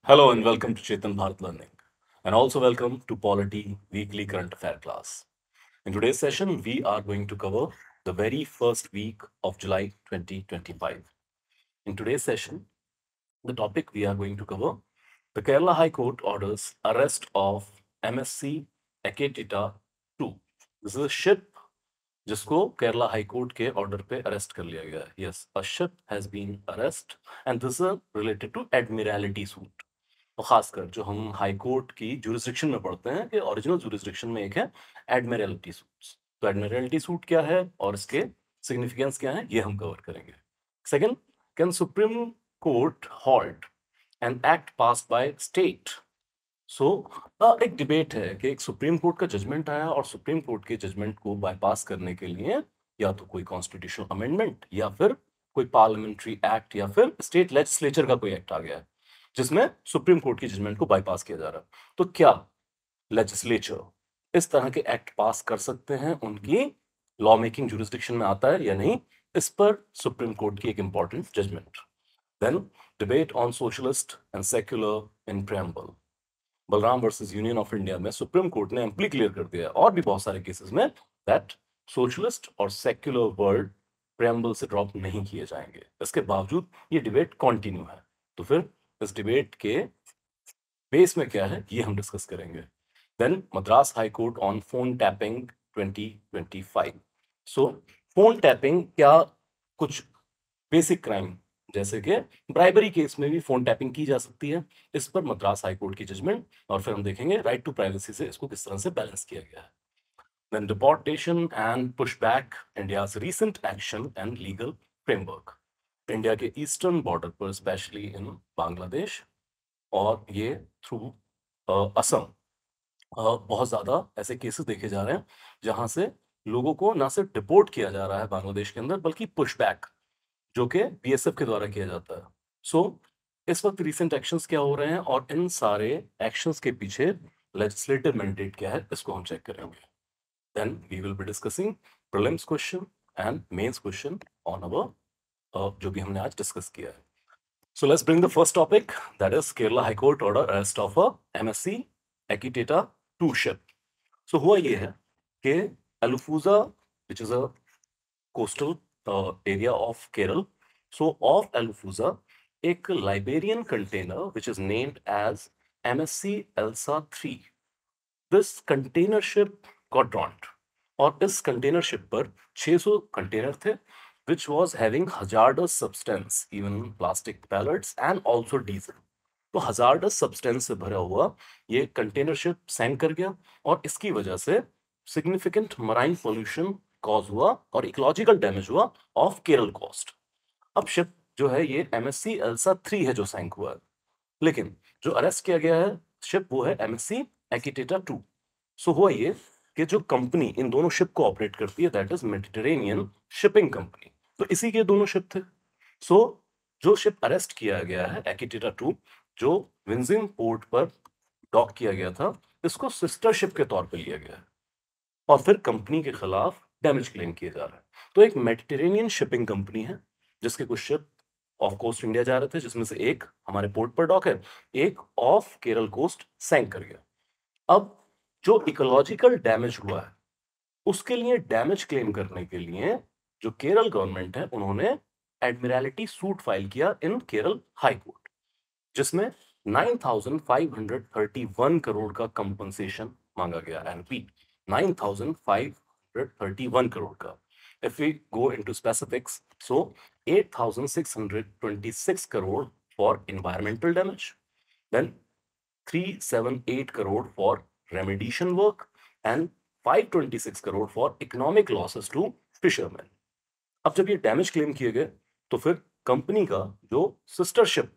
Hello and welcome to Chetan Bharat Learning, and also welcome to Polity Weekly Current Affair class. In today's session, we are going to cover the very first week of July 2025. In today's session, the topic we are going to cover: the Kerala High Court orders arrest of MSC Eketita 2. This is a ship जिसको Kerala high court के order पे arrest कर लिया गया है. Yes, a ship has been arrest and this is related to admiralty suit. तो खासकर जो हम हाई कोर्ट की जुरिस्डिक्शन में पढ़ते हैं कि ओरिजिनल जुरिस्डिक्शन में एक है एडमिरलिटी सूट्स. तो एडमिरलिटी सूट क्या है और इसके सिग्निफिकेंस क्या है, ये हम कवर करेंगे. Second, can supreme court halt an act passed by state. So एक डिबेट है कि एक सुप्रीम कोर्ट का जजमेंट आया और सुप्रीम कोर्ट के जजमेंट को बाईपास करने के लिए या तो कोई कॉन्स्टिट्यूशनल अमेंडमेंट या फिर कोई पार्लियामेंट्री एक्ट या फिर स्टेट लेजिस्लेचर का कोई एक्ट आ गया है जिसमें सुप्रीम कोर्ट की जजमेंट को बाईपास किया जा रहा है. तो क्या लेजिस्लेचर इस तरह के एक्ट पास कर सकते हैं, उनकी लॉ मेकिंग जुरिस्डिक्शन में आता है या नहीं, इस पर सुप्रीम कोर्ट की एक important judgment. Then debate on socialist and secular in preamble. Balram versus union of India में सुप्रीम कोर्ट ने एम्पली क्लियर कर दिया है और भी बहुत सारे केसेस में दैट सोशलिस्ट और सेक्युलर वर्ल्ड प्रेम्बल से ड्रॉप नहीं किए जाएंगे. इसके बावजूद ये डिबेट कंटिन्यू है. तो फिर इस डिबेट के बेस में क्या है, ये हम डिस्कस करेंगे. Then Madras high court on phone tapping 2025. So phone tapping क्या कुछ बेसिक क्राइम जैसे कि ब्राइबरी केस में भी फोन टैपिंग की जा सकती है, इस पर मद्रास हाई कोर्ट की जजमेंट, और फिर हम देखेंगे राइट टू प्राइवेसी से इसको किस तरह से बैलेंस किया गया है. Then deportation and pushback, India's recent action and legal framework. India के ईस्टर्न बॉर्डर पर स्पेशली इन बांग्लादेश और ये थ्रू असम बहुत ज्यादा ऐसे केसेस देखे जा रहे हैं जहां से लोगों को ना सिर्फ डिपोर्ट किया जा रहा है बांग्लादेश के अंदर, बल्कि पुशबैक जो कि बीएसएफ के द्वारा किया जाता है. सो इस वक्त रिसेंट एक्शंस क्या हो रहे हैं और इन सारे एक्शंस के पीछे लेजिस्लेटिव मैंडेट क्या है, इसको हम चेक करेंगे. Then we will be discussing prelims question and mains question on our जो भी हमने आज डिस्कस किया है. So let's bring the first topic, that is Kerala high court order arrest of a MSC Akiteta 2 ship. So हुआ ये है कि Alappuzha, which is a coastal area of Kerala. So off Alfuza, एक Liberian container which is named as MSC Elsa 3. This container ship got drowned. और इस container ship पर 600 container थे which was having hazardous substance, even plastic pellets and also diesel. तो hazardous substance से भरा हुआ ये कंटेनर शिप सैंक कर गया और इसकी वजह से significant marine pollution कॉज हुआ और इकोलॉजिकल डैमेज हुआ ऑफ केरल कोस्ट. अब शिप जो है ये एमएससी एल्सा 3 है जो सैंक हुआ है, लेकिन जो अरेस्ट किया गया है शिप वो है एमएससी एक्यूटेटा 2. सो हुआ ये कि जो कंपनी इन दोनों शिप को ऑपरेट करती है that is Mediterranean shipping company, तो इसी के दोनों शिप थे. सो जो शिप अरेस्ट किया गया है एक्यूटेटा 2, जो विंजिंग पोर्ट पर डॉक किया गया था, इसको सिस्टर शिप के तौर पर लिया गया है और फिर कंपनी के खिलाफ डैमेज क्लेम किए जा रहे हैं. तो एक मेडिटेरेनियन शिपिंग कंपनी है जिसके कुछ शिप ऑफ कोस्ट इंडिया जा रहे थे, जिसमें से एक हमारे पोर्ट पर डॉक है, एक ऑफ केरल कोस्ट सैंक कर गया. अब जो इकोलॉजिकल डैमेज हुआ है उसके लिए डैमेज क्लेम करने के लिए जो केरल गवर्नमेंट है उन्होंने एडमिरलिटी सूट फाइल किया इन केरल हाई कोर्ट, जिसमें 9,531 करोड़ का कंपनसेशन मांगा गया. एनपी 9,531 करोड़ का. If we go into specifics, so 8,626 crore for environmental damage, then 378 crore for remediation work, and 526 crore for economic losses to fishermen. अब जब ये डैमेज क्लेम किए गए तो फिर कंपनी का जो सिस्टर शिप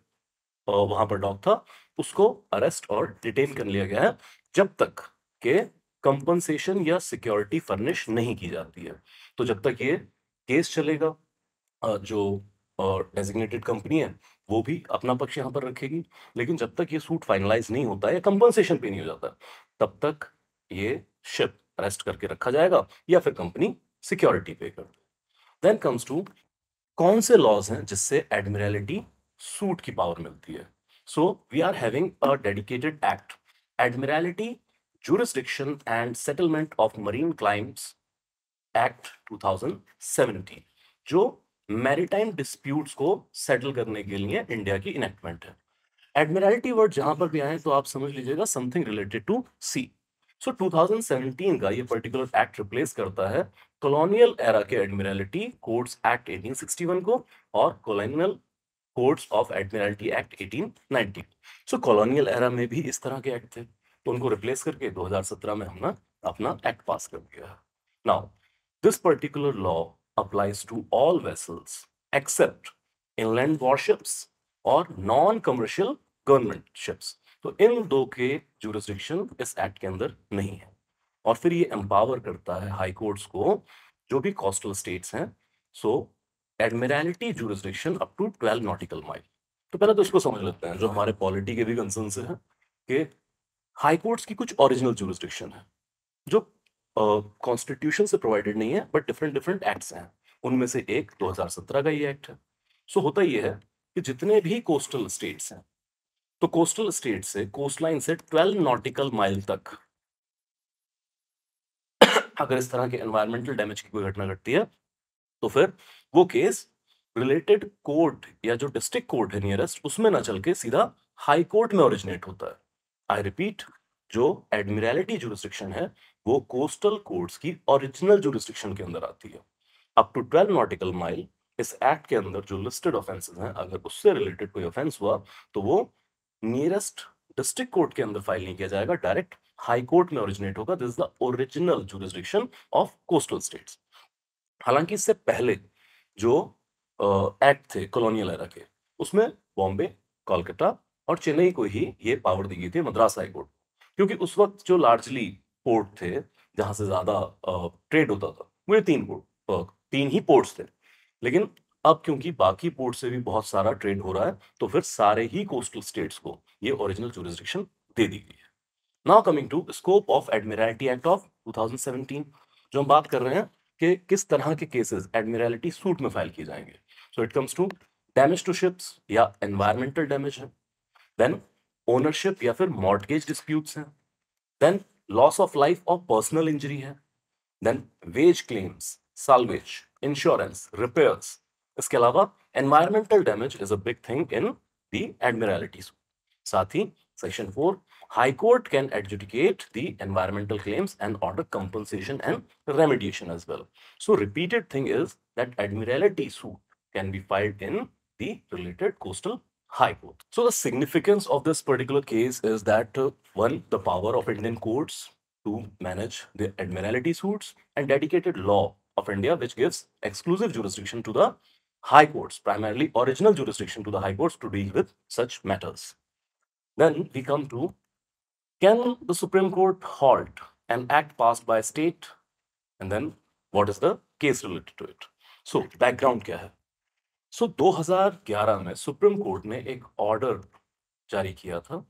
वहां पर डॉक था उसको अरेस्ट और डिटेन कर लिया गया है जब तक के कंपनसेशन या सिक्योरिटी फर्निश नहीं की जाती है. तो जब तक ये केस चलेगा जो डेजिग्नेटेड कंपनी है वो भी अपना पक्ष यहाँ पर रखेगी, लेकिन जब तक ये सूट फाइनलाइज नहीं होता है या कंपनसेशन पे नहीं हो जाता तब तक ये शिप अरेस्ट करके रखा जाएगा या फिर कंपनी सिक्योरिटी पे कर. देन कम्स टू कौन से लॉज हैं जिससे एडमिरलिटी सूट की पावर मिलती है. So we are having a dedicated act, Admiralty, Jurisdiction and Settlement of Marine Claims Act 2017, जो मैरीटाइम डिस्प्यूट्स को सेटल करने के लिए इंडिया की इनेक्टमेंट है। एडमिरल्टी वर्ड जहां पर भी आए तो आप समझ लीजिएगा समथिंग रिलेटेड टू सी। सो 2017 का ये पर्टिकुलर एक्ट रिप्लेस करता है कॉलोनियल एरा के एडमिरल्टी कोड्स एक्ट 1861 को और colonial codes of admiralty act 1890। So colonial era में भी इस तरह के एक्ट थे, तो उनको रिप्लेस करके 2017 में हमने अपना एक्ट पास कर दिया है। Now this particular law applies to all vessels except inland warships और नॉन कमर्शियल गवर्नमेंट शिप्स। तो इन दो के जुरिस्डिक्शन इस एक्ट के अंदर नहीं है। और फिर ये एम्पावर करता है हाई कोर्ट्स को जो भी कोस्टल स्टेट्स हैं, so admiralty jurisdiction up to 12 nautical mile. तो पहले तो इसको समझ लेते हैं, जो हमारे पॉलिटी के भी कंसर्न से है कि हाई कोर्ट्स की कुछ ओरिजिनल जुरिस्डिक्शन है जो कॉन्स्टिट्यूशन से प्रोवाइडेड नहीं है बट डिफरेंट डिफरेंट एक्ट्स हैं। उनमें से एक 2017 का ये एक्ट है। सो होता ये है कि जितने भी कोस्टल स्टेट्स हैं, तो कोस्टल स्टेट से कोस्ट लाइन से 12 नॉटिकल माइल तक अगर इस तरह के एनवायरमेंटल डैमेज की कोई घटना घटती है तो फिर वो केस रिलेटेड कोर्ट या जो डिस्ट्रिक्ट कोर्ट है नियरेस्ट उसमें ना चल के सीधा हाई कोर्ट में ओरिजिनेट होता है। आई रिपीट, जो एडमिरल्टी जुरिस्डिक्शन है वो कोस्टल कोर्ट्स की ओरिजिनल जुरिस्डिक्शन के अंदर आती है। अप टू 12 नॉटिकल माइल इस एक्ट के अंदर जो लिस्टेड ऑफेंसेस हैं, अगर उससे रिलेटेड कोई ऑफेंस हुआ तो वो नियरेस्ट डिस्ट्रिक्ट कोर्ट के अंदर फाइल नहीं किया जाएगा, डायरेक्ट हाई कोर्ट में ओरिजिनेट होगा। This is the original jurisdiction of coastal states. हालांकि इससे पहले जो एक्ट थे कॉलोनियल एरा के, उसमें बॉम्बे, कोलकाता और चेन्नई को ही ये पावर दी गई थी, मद्रास हाई कोर्ट, क्योंकि उस वक्त जो लार्जली पोर्ट थे जहां से ज्यादा ट्रेड होता था वो ये तीन ही पोर्ट्स थे। लेकिन अब क्योंकि बाकी पोर्ट से भी बहुत सारा ट्रेड हो रहा है तो फिर सारे ही कोस्टल स्टेट्स को ये ओरिजिनल जुरिस्डिक्शन दे दी गई है। Now coming to scope of admiralty act of 2017, जो हम बात कर रहे हैं कि किस तरह के केसेस एडमिरल्टी सूट में फाइल किए जाएंगे। So it comes to damage to ships या एनवायरमेंटल डैमेज है, देन ओनरशिप या फिर मॉर्टगेज डिस्प्यूट्स हैं, देन लॉस ऑफ लाइफ और पर्सनल इंजरी है, then wage claims, salvage, insurance, repairs. इसके अलावा environmental damage is a big thing in the admiralty suit. साथ ही section 4, High Court can adjudicate the environmental claims and order compensation and remediation as well. So repeated thing is that Admiralty suit can be filed in the related coastal High Court. So the significance of this particular case is that one, the power of Indian courts to manage the Admiralty suits and dedicated law of India which gives exclusive jurisdiction to the High Courts, primarily original jurisdiction to the High Courts to deal with such matters. Then we come to, can the Supreme Court halt an act passed by a state? And then what is the case related to it? So background क्या है? So 2011 में supreme court ने एक order जारी किया था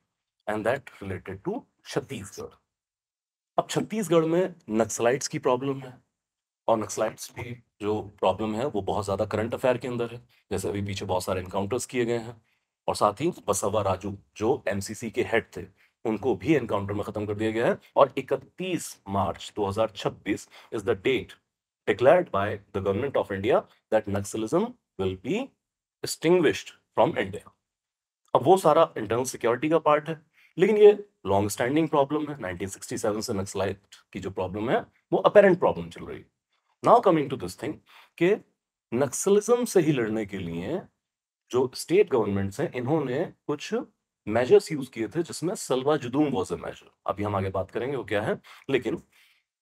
and that related to Chhattisgarh. अब छत्तीसगढ़ में नक्सलाइट्स की प्रॉब्लम है और नक्सलाइट्स की जो प्रॉब्लम है वो बहुत ज्यादा करंट अफेयर के अंदर है, जैसे अभी पीछे बहुत सारे एनकाउंटर्स किए गए हैं। और साथ ही बसवा राजू जो एमसीसी के हेड थे उनको भी एनकाउंटर में खत्म कर दिया गया है। और 31 March 2026 is the date declared by the government of India that naxalism will be extinguished from India. अब वो सारा इंटरनल सिक्योरिटी का पार्ट है, लेकिन ये लॉन्ग स्टैंडिंग प्रॉब्लम है। 1967 से नक्सलाइट की जो प्रॉब्लम है वो अपेरेंट प्रॉब्लम चल रही है। Now coming to this thing कि नक्सलिज्म से ही लड़ने के लिए जो स्टेट गवर्नमेंट्स हैं इन्होंने कुछ मेजर्स यूज किए थे, जिसमें सलवा जुदूम वाज अ मेजर। अभी हम आगे बात करेंगे वो क्या है। लेकिन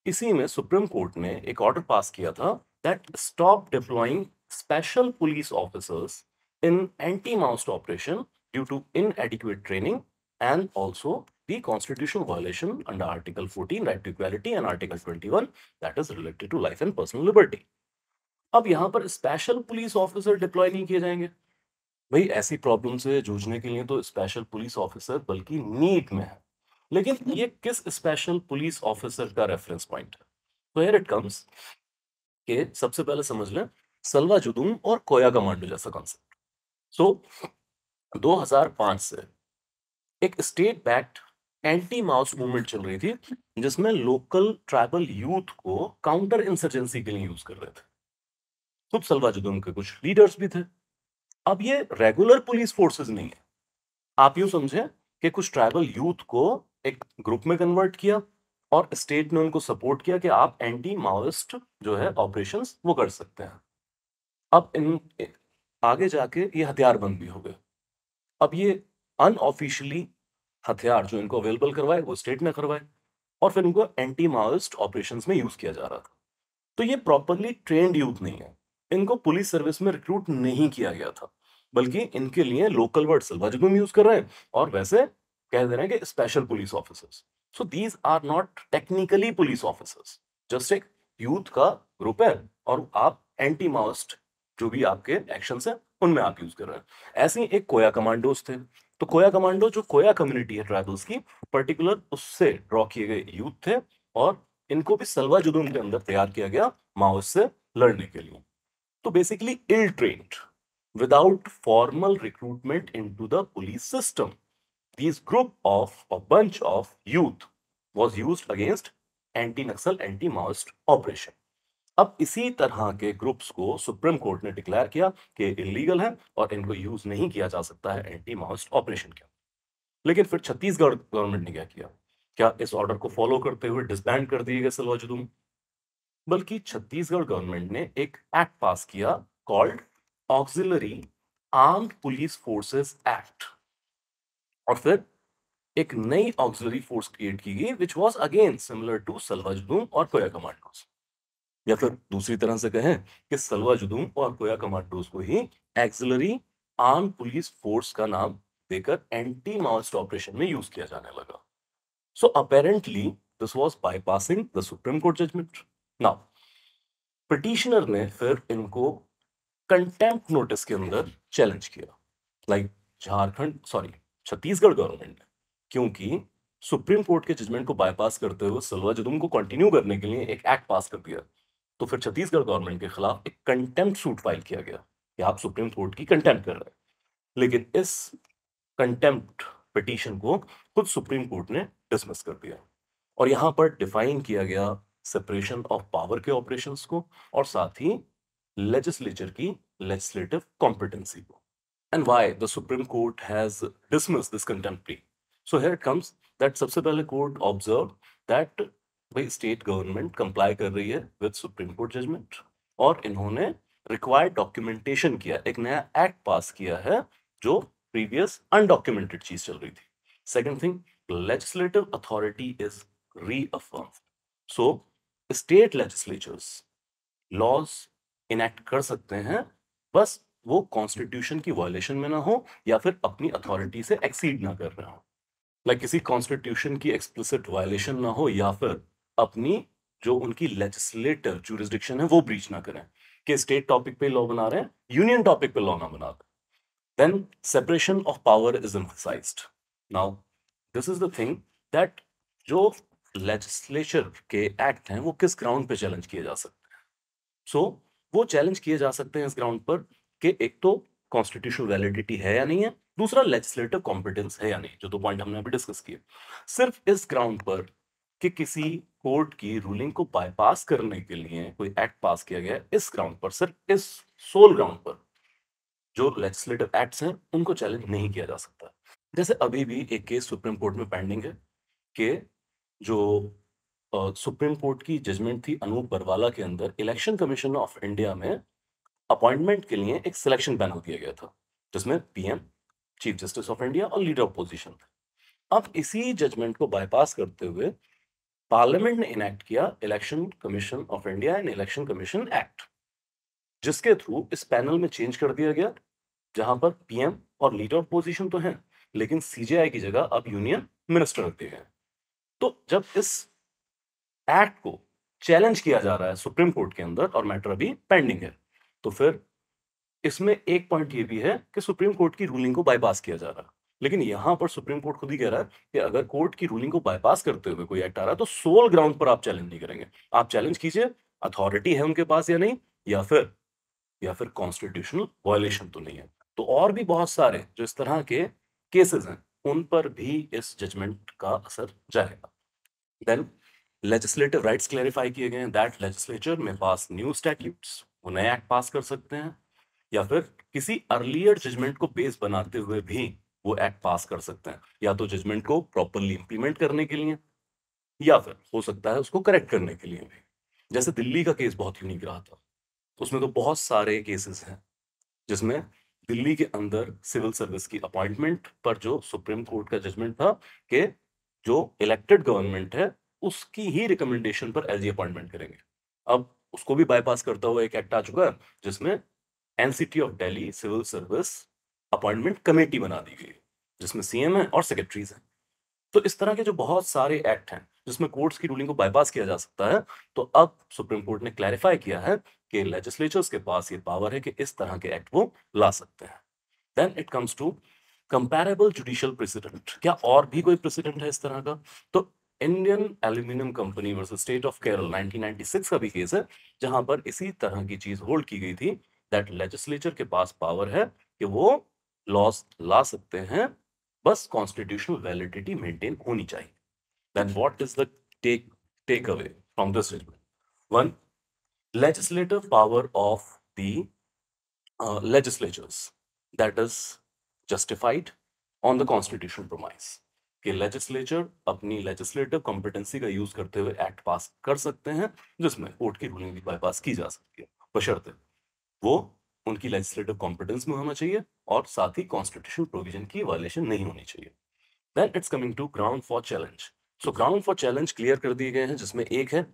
इसी में सुप्रीम कोर्ट ने एक ऑर्डर पास किया था that stop deploying special police officers in anti Maoist operation due to inadequate training and also the constitutional violation under Article 14, right to equality, and Article 21, that is related to life and personal liberty. अब यहां पर special police officer deploy नहीं किए जाएंगे। भाई ऐसी problem से जूझने के लिए तो स्पेशल पुलिस ऑफिसर बल्कि नीड में है, लेकिन ये किस स्पेशल पुलिस ऑफिसर का रेफरेंस पॉइंट है? तो हियर इट कम्स कि सबसे पहले समझ लें सलवा जुदूम और कोया कमांडो जैसा कॉन्सेप्ट। सो 2005 से एक स्टेट बैक्ड एंटी माओस मूवमेंट चल रही थी, जिसमें लोकल ट्राइबल यूथ को काउंटर इंसर्जेंसी के लिए यूज कर रहे थे। खुद सलवा जुदुम के कुछ लीडर्स भी थे। अब ये रेगुलर पुलिस फोर्सेस नहीं है। आप यूं समझें कि कुछ ट्राइबल यूथ को एक ग्रुप में कन्वर्ट किया और स्टेट ने उनको सपोर्ट किया कि आप एंटी माओइस्ट जो है ऑपरेशंस वो कर सकते हैं। अब इन आगे जाके ये हथियारबंद भी हो गए। अब ये अनऑफिशियली हथियार जो इनको अवेलेबल करवाए वो स्टेट ने करवाए और फिर इनको एंटी माओइस्ट ऑपरेशंस में यूज किया जा रहा था। तो ये प्रॉपरली ट्रेन्ड यूथ नहीं है। इनको पुलिस सर्विस में रिक्रूट नहीं किया गया था, बल्कि इनके लिए लोकल वर्ड सल्वाजुगुम यूज कर रहे हैं और वैसे कह दे रहे हैं कि special police officers. So these are not technically police officers, just एक यूथ का ग्रुप है और आप एंटी माओइस्ट जो भी आपके एक्शंस हैं उनमें आप यूज कर रहे हैं। ऐसे ही एक कोया कमांडोज थे। तो कोया कमांडो जो कोया कम्युनिटी है ट्राइबल्स की, पर्टिकुलर उससे ड्रॉ किए गए यूथ थे और इनको भी सलवा जुदून के अंदर तैयार किया गया माओइस्ट से लड़ने के लिए। तो basically ill trained without formal recruitment into the police system, these group of a bunch of youth was used against anti-Naxal anti-Maoist operation। अब इसी तरह के ग्रुप्स को सुप्रीम कोर्ट ने डिक्लेयर किया कि इलीगल है और इनको यूज नहीं किया जा सकता है एंटी माओइस्ट ऑपरेशन के। लेकिन फिर छत्तीसगढ़ गवर्नमेंट ने क्या किया? क्या इस ऑर्डर को फॉलो करते हुए डिसबैंड कर दिए गए सलवा जुदूम? बल्कि छत्तीसगढ़ गवर्नमेंट ने एक एक्ट पास किया called auxiliary armed police forces act, और फिर एक नई ऑक्सिलरी फोर्स क्रिएट की गई which was again similar to Salwa Judum और कोया कमांडोज। या फिर दूसरी तरह से कहें कि सलवा जुदूम और कोया कमांडोज को ही एक्सिलरी आर्म्ड पुलिस फोर्स का नाम देकर एंटी माओइस्ट ऑपरेशन में यूज किया जाने लगा। So apparently this was bypassing the supreme court judgment. Now petitioner ने फिर इनको कंटेम्प्ट नोटिस के अंदर चैलेंज किया, like Jharkhand sorry Chhattisgarh government ने, क्योंकि सुप्रीम कोर्ट के जजमेंट को बाईपास करते हुए सलवा जुदुम को कंटिन्यू करने के लिए एक एक्ट पास कर दिया। तो फिर छत्तीसगढ़ गवर्नमेंट के खिलाफ एक कंटेम्प्ट सूट फाइल किया गया कि आप सुप्रीम कोर्ट की कंटेम्प्ट कर रहे हैं। लेकिन इस कंटेम्प्ट पिटीशन को खुद सुप्रीम कोर्ट ने डिसमिस कर दिया और यहां पर डिफाइन किया गया सेपरेशन ऑफ पावर के ऑपरेशंस को और साथ ही लेजिस्लेचर की लेजिस्लेटिव कॉम्पिटेंसी को। And why the supreme court has dismissed this contempt plea? So here it comes that सबसे पहले कोर्ट ऑब्जर्व दैट भाई स्टेट गवर्नमेंट कंप्लाई कर रही है विद सुप्रीम कोर्ट जजमेंट और इन्होंने रिक्वायर्ड डॉक्यूमेंटेशन किया, एक नया एक्ट पास किया है जो प्रीवियस अनडॉक्यूमेंटेड चीज चल रही थी। Second thing, legislative authority is reaffirmed. So state legislatures laws enact कर सकते हैं, बस वो कॉन्स्टिट्यूशन की वायलेशन में ना हो या फिर अपनी अथॉरिटी से एक्सीड ना कर रहे हो, लाइक किसी कॉन्स्टिट्यूशन की एक्सप्लिसिट वायलेशन ना हो या फिर अपनी जो उनकी लेजिस्लेटिव जुरिस्डिक्शन है वो ब्रीच ना करें कि स्टेट टॉपिक पे लॉ बना रहे हैं, यूनियन टॉपिक पे लॉ ना बना रहे। Then separation of power is emphasized. Now, this is the thing that जो legislature के एक्ट हैं वो किस ग्राउंड पे चैलेंज किए जा सकते हैं? सो वो चैलेंज किए जा सकते हैं इस ग्राउंड पर कि एक तो कॉन्स्टिट्यूशनल वैलिडिटी है या नहीं है, दूसरा लेजिस्लेटिव कॉम्पिटेंस है या नहीं, जो दो पॉइंट हमने अभी डिस्कस किए। सिर्फ इस ग्राउंड पर कि किसी कोर्ट की रूलिंग को बाईपास करने के लिए कोई एक्ट पास किया गया है, इस ग्राउंड पर, सिर्फ इस सोल ग्राउंड पर जो लेजिस्लेटिव एक्ट्स हैं उनको चैलेंज नहीं किया जा सकता। जैसे अभी भी एक केस सुप्रीम कोर्ट में पेंडिंग है कि जो सुप्रीम कोर्ट की जजमेंट थी अनूप बरवाला के अंदर इलेक्शन कमीशन ऑफ इंडिया में अपॉइंटमेंट के लिए एक सिलेक्शन पैनल दिया गया था जिसमें PM, chief justice of India और लीडर ऑपोजिशन थे। अब इसी जजमेंट को बाईपास करते हुए पार्लियामेंट ने इनेक्ट किया election commission of India and election commission act, जिसके थ्रू इस पैनल में चेंज कर दिया गया, जहां पर पीएम और लीडर ऑफ पोजीशन तो हैं लेकिन सीजेआई की जगह अब यूनियन मिनिस्टर रख दिए गए। तो जब इस एक्ट को चैलेंज किया जा रहा है सुप्रीम कोर्ट के अंदर और मैटर अभी पेंडिंग है, तो फिर इसमें एक पॉइंट ये भी है कि सुप्रीम कोर्ट की रूलिंग को बाईपास किया जा रहा है। लेकिन यहां पर सुप्रीम कोर्ट खुद ही कह रहा है कि अगर कोर्ट की रूलिंग को बाईपास करते हुए कोई एक्ट आ रहा है तो सोल ग्राउंड पर आप चैलेंज नहीं करेंगे। आप चैलेंज कीजिए अथॉरिटी है उनके पास या नहीं, या फिर कॉन्स्टिट्यूशनल वायलेशन तो नहीं है। तो और भी बहुत सारे जो इस तरह के केसेस हैं उन पर भी इस जजमेंट का असर जाएगा। देन लेजिस्लेटिव राइट्स क्लैरिफाई किए गए हैं, दैट लेजिस्लेचर में पास न्यू स्टैट्यूट्स, वो नए एक्ट पास कर सकते हैं, या फिर किसी अर्लियर जजमेंट को बेस बनाते हुए भी वो एक्ट पास कर सकते हैं, या तो जजमेंट को प्रॉपरली इंप्लीमेंट करने के लिए, या फिर हो सकता है उसको करेक्ट करने के लिए भी। जैसे दिल्ली का केस बहुत यूनिक रहा था, उसमें तो बहुत सारे केसेस हैं जिसमें दिल्ली के अंदर सिविल सर्विस की अपॉइंटमेंट पर जो सुप्रीम कोर्ट का जजमेंट था कि जो इलेक्टेड गवर्नमेंट है उसकी ही रिकमेंडेशन पर एलजी अपॉइंटमेंट करेंगे। अब उसको भी बाईपास करता हुआ एक एक्ट आ चुका है जिसमें NCT of Delhi civil service appointment committee बना दी गई, जिसमें सीएम है और सेक्रेटरीज हैं। तो इस तरह के जो बहुत सारे एक्ट हैं जिसमें कोर्ट्स की रूलिंग को बाईपास किया जा सकता है, तो अब सुप्रीम कोर्ट ने क्लैरिफाई किया है कि लेजिस्लेचर्स के पास ये पावर है कि इस तरह के एक्ट वो ला सकते हैं। Then it comes to comparable judicial president. क्या और भी कोई प्रेसिडेंट है इस तरह का? तो Indian aluminium company versus state of Kerala 1996 का भी केस है, जहां पर इसी तरह की चीज होल्ड की गई थी, दैट लेजिस्लेचर के पास पावर है कि वो लॉस ला सकते हैं, बस कॉन्स्टिट्यूशनल वैलिडिटी मेंटेन होनी चाहिए। Then what is the take away from this judgment? One, legislative power of the legislatures, that is justified on the constitutional premise कि लेजिस्लेचर अपनी लेजिस्लेटिव कॉम्पिटेंसी का यूज करते हुए एक्ट पास कर सकते हैं जिसमें कोर्ट की रूलिंग भी बाईपास की जा सकती है, बशर्ते वो उनकी लेजिस्लेटिव कॉम्पिटेंस में होना चाहिए और साथ ही कॉन्स्टिट्यूशन प्रोविजन की वायलेशन नहीं होनी चाहिए। Then it's coming to ground for challenge. So ground for challenge clear कर दिए गए हैं, जिसमें एक है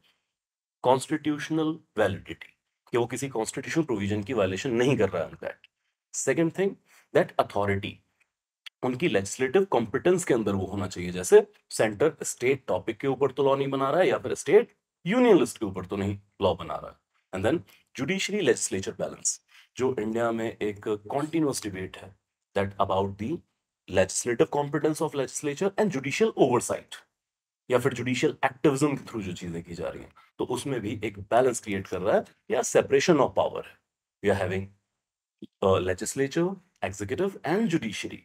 कॉन्स्टिट्यूशनल वैलिडिटी, कि वो किसी कॉन्स्टिट्यूशनल प्रोविजन की वायलेशन नहीं कर रहा है उनका act. Second thing, that authority उनकी लेजिस्लेटिव कॉम्पिटेंस के अंदर वो होना चाहिए, जैसे सेंटर स्टेट टॉपिक के ऊपर तो लॉ नहीं बना रहा है, या फिर स्टेट यूनियन लिस्ट के ऊपर तो नहीं लॉ बना रहा है। And then judiciary legislature balance, जो इंडिया में एक कॉन्टिन्यूअस डिबेट है, that about the legislative competence of legislature and judicial oversight, या फिर जुडिशियल एक्टिविज्म के थ्रू जो चीजें की जा रही हैं, तो उसमें भी एक बैलेंस क्रिएट कर रहा है, या सेपरेशन ऑफ पावर है। We are having legislature, executive and judiciary,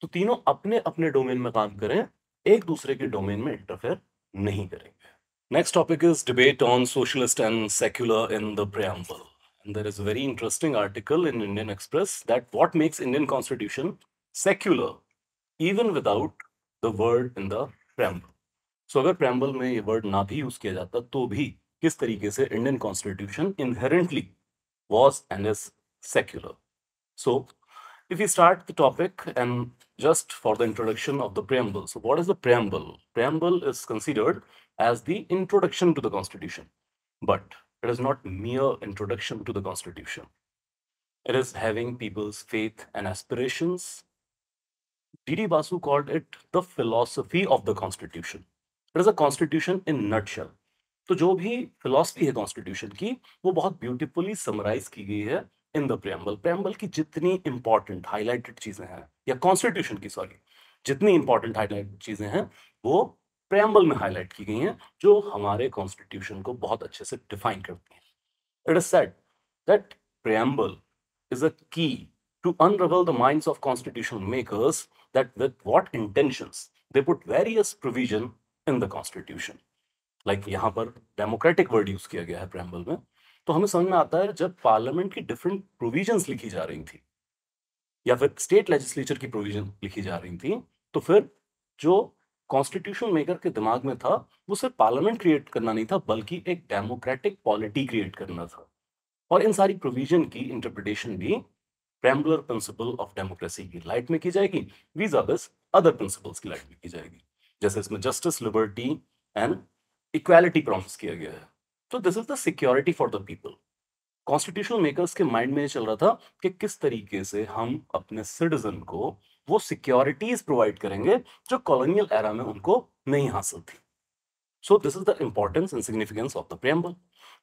तो तीनों अपने अपने डोमेन में काम करें, एक दूसरे के डोमेन में इंटरफेयर नहीं करेंगे। Next topic is debate on socialist and secular in the preamble. And there is a very interesting article in Indian Express that what makes Indian Constitution secular even without the word in the preamble. So अगर preamble में ये word ना भी use किया जाता तो भी किस तरीके से Indian Constitution inherently was and is secular. So if we start the topic and just for the introduction of the preamble. So what is the preamble? Preamble is considered as the introduction to the Constitution, but it is not mere introduction to the Constitution. It is having people's faith and aspirations. D.D. Basu called it the philosophy of the Constitution. It is a constitution in nutshell. तो जो भी philosophy है constitution की, वो बहुत beautifully summarise की गई है इन द प्रेम्बल। प्रेम्बल की जितनी इंपॉर्टेंट हाईलाइटेड चीजें हैं, या कॉन्स्टिट्यूशन की सॉरी, जितनी इंपॉर्टेंट हाईलाइटेड चीजें हैं वो प्रेम्बल में हाईलाइट की गई हैं, जो हमारे कॉन्स्टिट्यूशन को बहुत अच्छे से डिफाइन करती हैं। It is said that preamble is a key to unravel the minds of constitutional makers, that with what intentions they put various provision in the constitution. Like यहाँ पर डेमोक्रेटिक वर्ड यूज किया गया है preamble में, तो हमें समझ में आता है जब पार्लियामेंट की डिफरेंट प्रोविजंस लिखी जा रही थी, या फिर स्टेट लेजिस्लेचर की प्रोविजन लिखी जा रही थी, तो फिर जो कॉन्स्टिट्यूशन मेकर के दिमाग में था वो सिर्फ पार्लियामेंट क्रिएट करना नहीं था, बल्कि एक डेमोक्रेटिक पॉलिटी क्रिएट करना था। और इन सारी प्रोविजन की इंटरप्रिटेशन भी प्रेम्बलर प्रिंसिपल ऑफ डेमोक्रेसी की लाइट में की जाएगी, वीजा बिस अदर प्रिंसिपल्स की लाइट में की जाएगी। जैसे इसमें justice, liberty and equality promise किया गया है। तो this is the security for the people. Constitutional makers के माइंड में ये चल रहा था कि किस तरीके से हम अपने सिटीजन को वो सिक्योरिटीज प्रोवाइड करेंगे जो कॉलोनियल एरा में उनको नहीं हासिल थी। So this is the importance and significance of the preamble.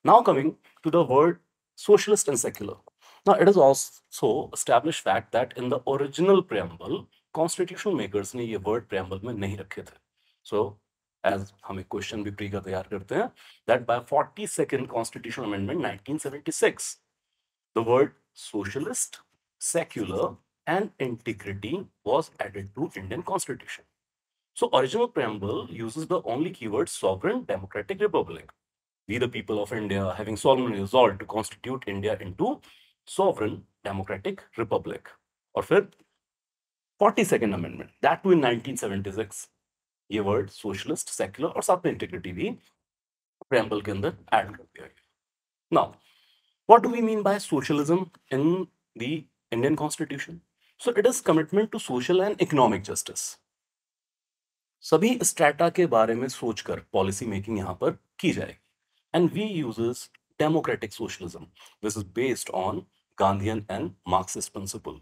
Now coming to the word socialist and secular. Now it is also established fact that in the original preamble, constitutional makers ने ये word preamble में नहीं रखे थे. So as हम एक question भी pre का तैयार करते हैं, that by 42nd constitutional amendment 1976, the word socialist, secular and integrity was added to Indian Constitution. So original preamble uses the only keyword sovereign democratic republic. We the people of India having solemnly resolved to constitute India into sovereign democratic republic. और फिर 42nd amendment that too in 1976 ये word socialist secular और साथ में integrity भी preamble के अंदर add कर दिया गया. Now, what do we mean by socialism in the Indian Constitution? So it is commitment to social and economic justice. सभी स्ट्रेटा के बारे में सोचकर पॉलिसी मेकिंग यहां पर की जाएगी. And we uses democratic socialism. This is based on Gandhian and Marxist principle.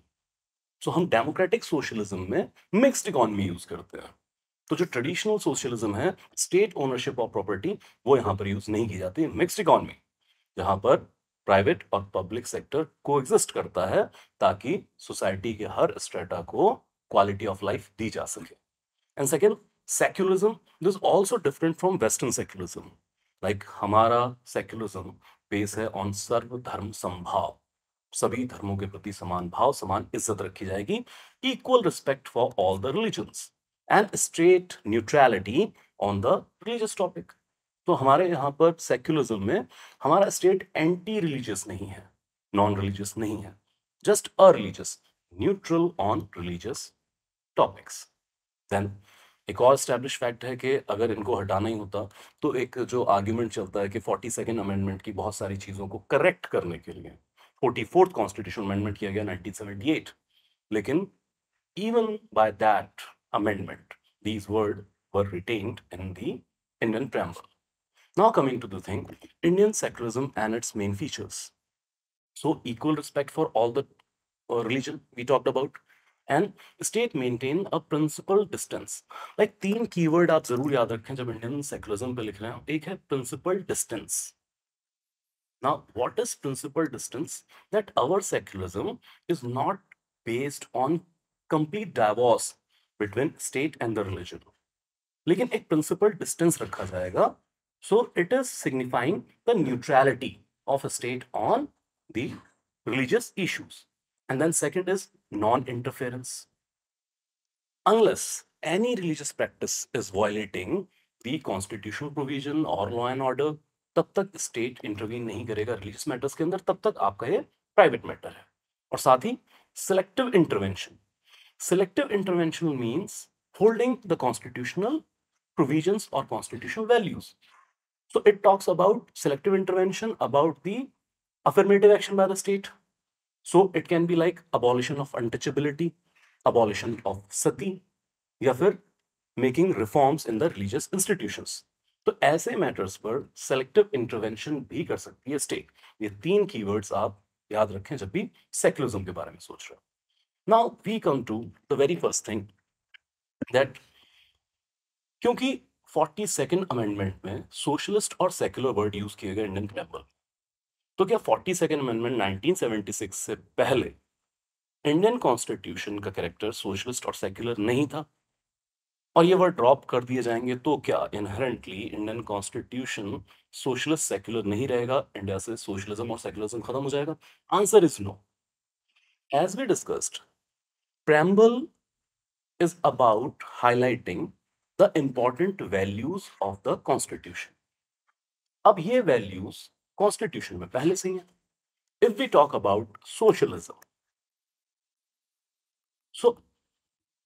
So हम डेमोक्रेटिक सोशलिज्म में मिक्स्ड इकोनॉमी यूज करते हैं. तो जो ट्रेडिशनल सोशलिज्म है, स्टेट ओनरशिप ऑफ प्रॉपर्टी, वो यहाँ पर यूज नहीं की जाती. मिक्स्ड इकोनॉमी जहां पर प्राइवेट और पब्लिक सेक्टर को एग्जिस्ट करता है ताकि सोसाइटी के हर स्ट्रेटा को क्वालिटी ऑफ लाइफ दी जा सके. And second, secularism. This is also different from Western secularism. Like हमारा secularism बेस है on सर्व धर्म समभाव. सभी धर्मों के प्रति समान भाव, समान इज्जत रखी जाएगी. Equal respect for all the religions and straight neutrality on the religious topic. तो हमारे यहाँ पर secularism में हमारा स्टेट एंटी रिलीजियस नहीं है, नॉन रिलीजियस नहीं है, just a religious, neutral on religious topics. Then एक और स्टैब्लिश फैक्ट है कि अगर इनको हटाना ही होता तो एक जो आर्ग्यूमेंट चलता है कि 42nd अमेंडमेंट की बहुत सारी चीज़ों को करेक्ट करने के लिए 44th कॉन्स्टिट्यूशनल अमेंडमेंट किया गया 1978. लेकिन even by that amendment these word were retained in the Indian preamble. Now coming to the thing, Indian secularism and its main features. So equal respect for all the religion we talked about. And state maintain a principal distance. Like तीन keyword आप जरूर याद रखें जब Indian secularism पे लिख रहे हैं. एक है principal distance. Now what is principal distance? That our secularism is not based on complete divorce between state and the religion. लेकिन एक principal distance रखा जाएगा. So it is signifying the neutrality of a state on the religious issues. And then second is non-interference. Unless any religious practice is violating the constitutional provision or law and order, तब तक state intervene नहीं करेगा religious matters के अंदर. तब तक आपका ये प्राइवेट मैटर है. और साथ ही selective intervention. Selective intervention means holding the constitutional provisions or constitutional values. So it talks about selective intervention about the affirmative action by the state. So it can be like abolition of untouchability, abolition of sati, या फिर making reforms in the religious institutions. तो ऐसे matters पर selective intervention भी कर सकती है state. ये तीन कीवर्ड्स आप याद रखें जब भी सेक्युलरिज्म के बारे में सोच रहे हो. Now we come to the very first thing that क्योंकि 42nd अमेंडमेंट में सोशलिस्ट और सेक्युलर वर्ड यूज किए गए इंडियन preamble, तो क्या 42nd अमेंडमेंट 1976 से पहले इंडियन कॉन्स्टिट्यूशन का कैरेक्टर सोशलिस्ट और सेक्युलर नहीं था और ये वर्ड ड्रॉप कर दिए जाएंगे तो क्या inherently Indian constitution socialist secular नहीं रहेगा, इंडिया से सोशलिज्म और सेक्युलरिज्म खत्म हो जाएगा? Answer is no. As we discussed, preamble is about highlighting the important values of the constitution. अब ये values constitution में पहले से ही हैं. If we talk about socialism, so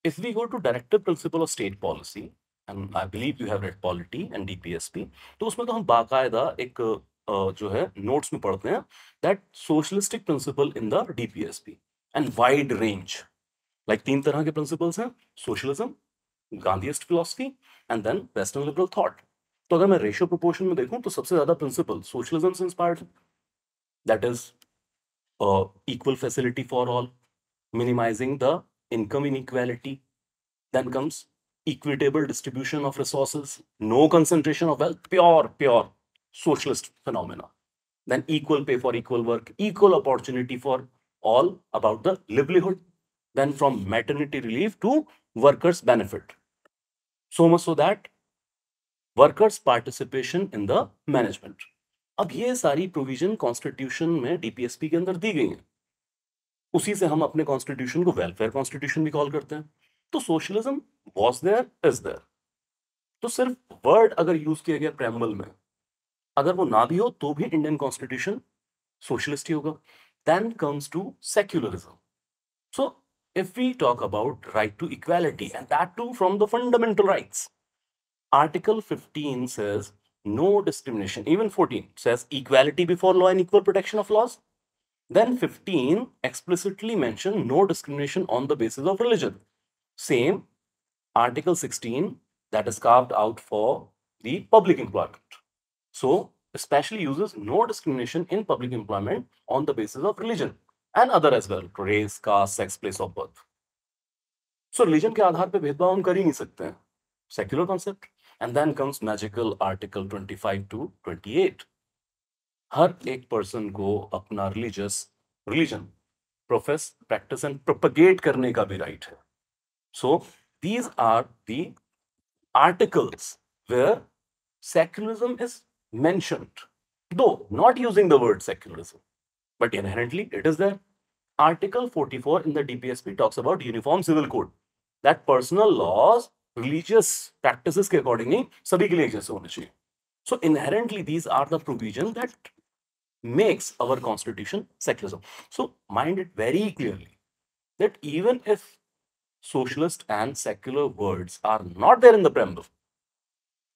if we go to directive principle of state policy, and I believe you have read polity and DPSP, तो उसमें तो हम बाकायदा एक जो है नोट्स में पढ़ते हैं that socialistic principle in the DPSP and wide range. Like तीन तरह के principles हैं, socialism, गांधीist philosophy and then western liberal thought. तो अगर मैं रेशियो प्रोपोर्शन में देखूं तो सबसे ज्यादा प्रिंसिपल सोशलिज्म से इंस्पायर्ड है. That is equal facility for all, minimizing the income inequality. Then comes equitable distribution of resources, no concentration of wealth, pure socialist phenomena. Then equal pay for equal work, equal opportunity for all, about the livelihood. Then from maternity relief to workers benefit, so much so that workers participation in the management. अब ये सारी provision constitution में DPSP के अंदर दी गई हैं. उसी से हम अपने कॉन्स्टिट्यूशन को वेलफेयर कॉन्स्टिट्यूशन भी कॉल करते हैं। तो socialism was there, is there. तो सिर्फ वर्ड अगर यूज किया गया प्रेम्बल में, अगर वो ना भी हो तो भी इंडियन कॉन्स्टिट्यूशन सोशलिस्ट ही होगा। Then comes to secularism. So if we talk about right to equality, and that too from the fundamental rights, Article 15 says no discrimination. Even 14 says equality before law and equal protection of laws. Then 15 explicitly mention no discrimination on the basis of religion. Same Article 16 that is carved out for the public employment. So especially uses no discrimination in public employment on the basis of religion and other as well, race, caste, sex, place of birth. So religion के आधार पे भेदभाव हम कर ही नहीं सकते हैं, secular concept. And then comes magical Article 25 to 28. हर एक person को अपना religion profess, practice and propagate करने का भी राइट है. So these are the articles where secularism is mentioned, though not using the word secularism, but inherently it is there. Article 44 in the DPSP talks about uniform civil code, that personal laws religious practices के according ही सभी के लिए जैसे होने चाहिए. So inherently these are the provision that makes our constitution secularism. So mind it very clearly that even if socialist and secular words are not there in the preamble,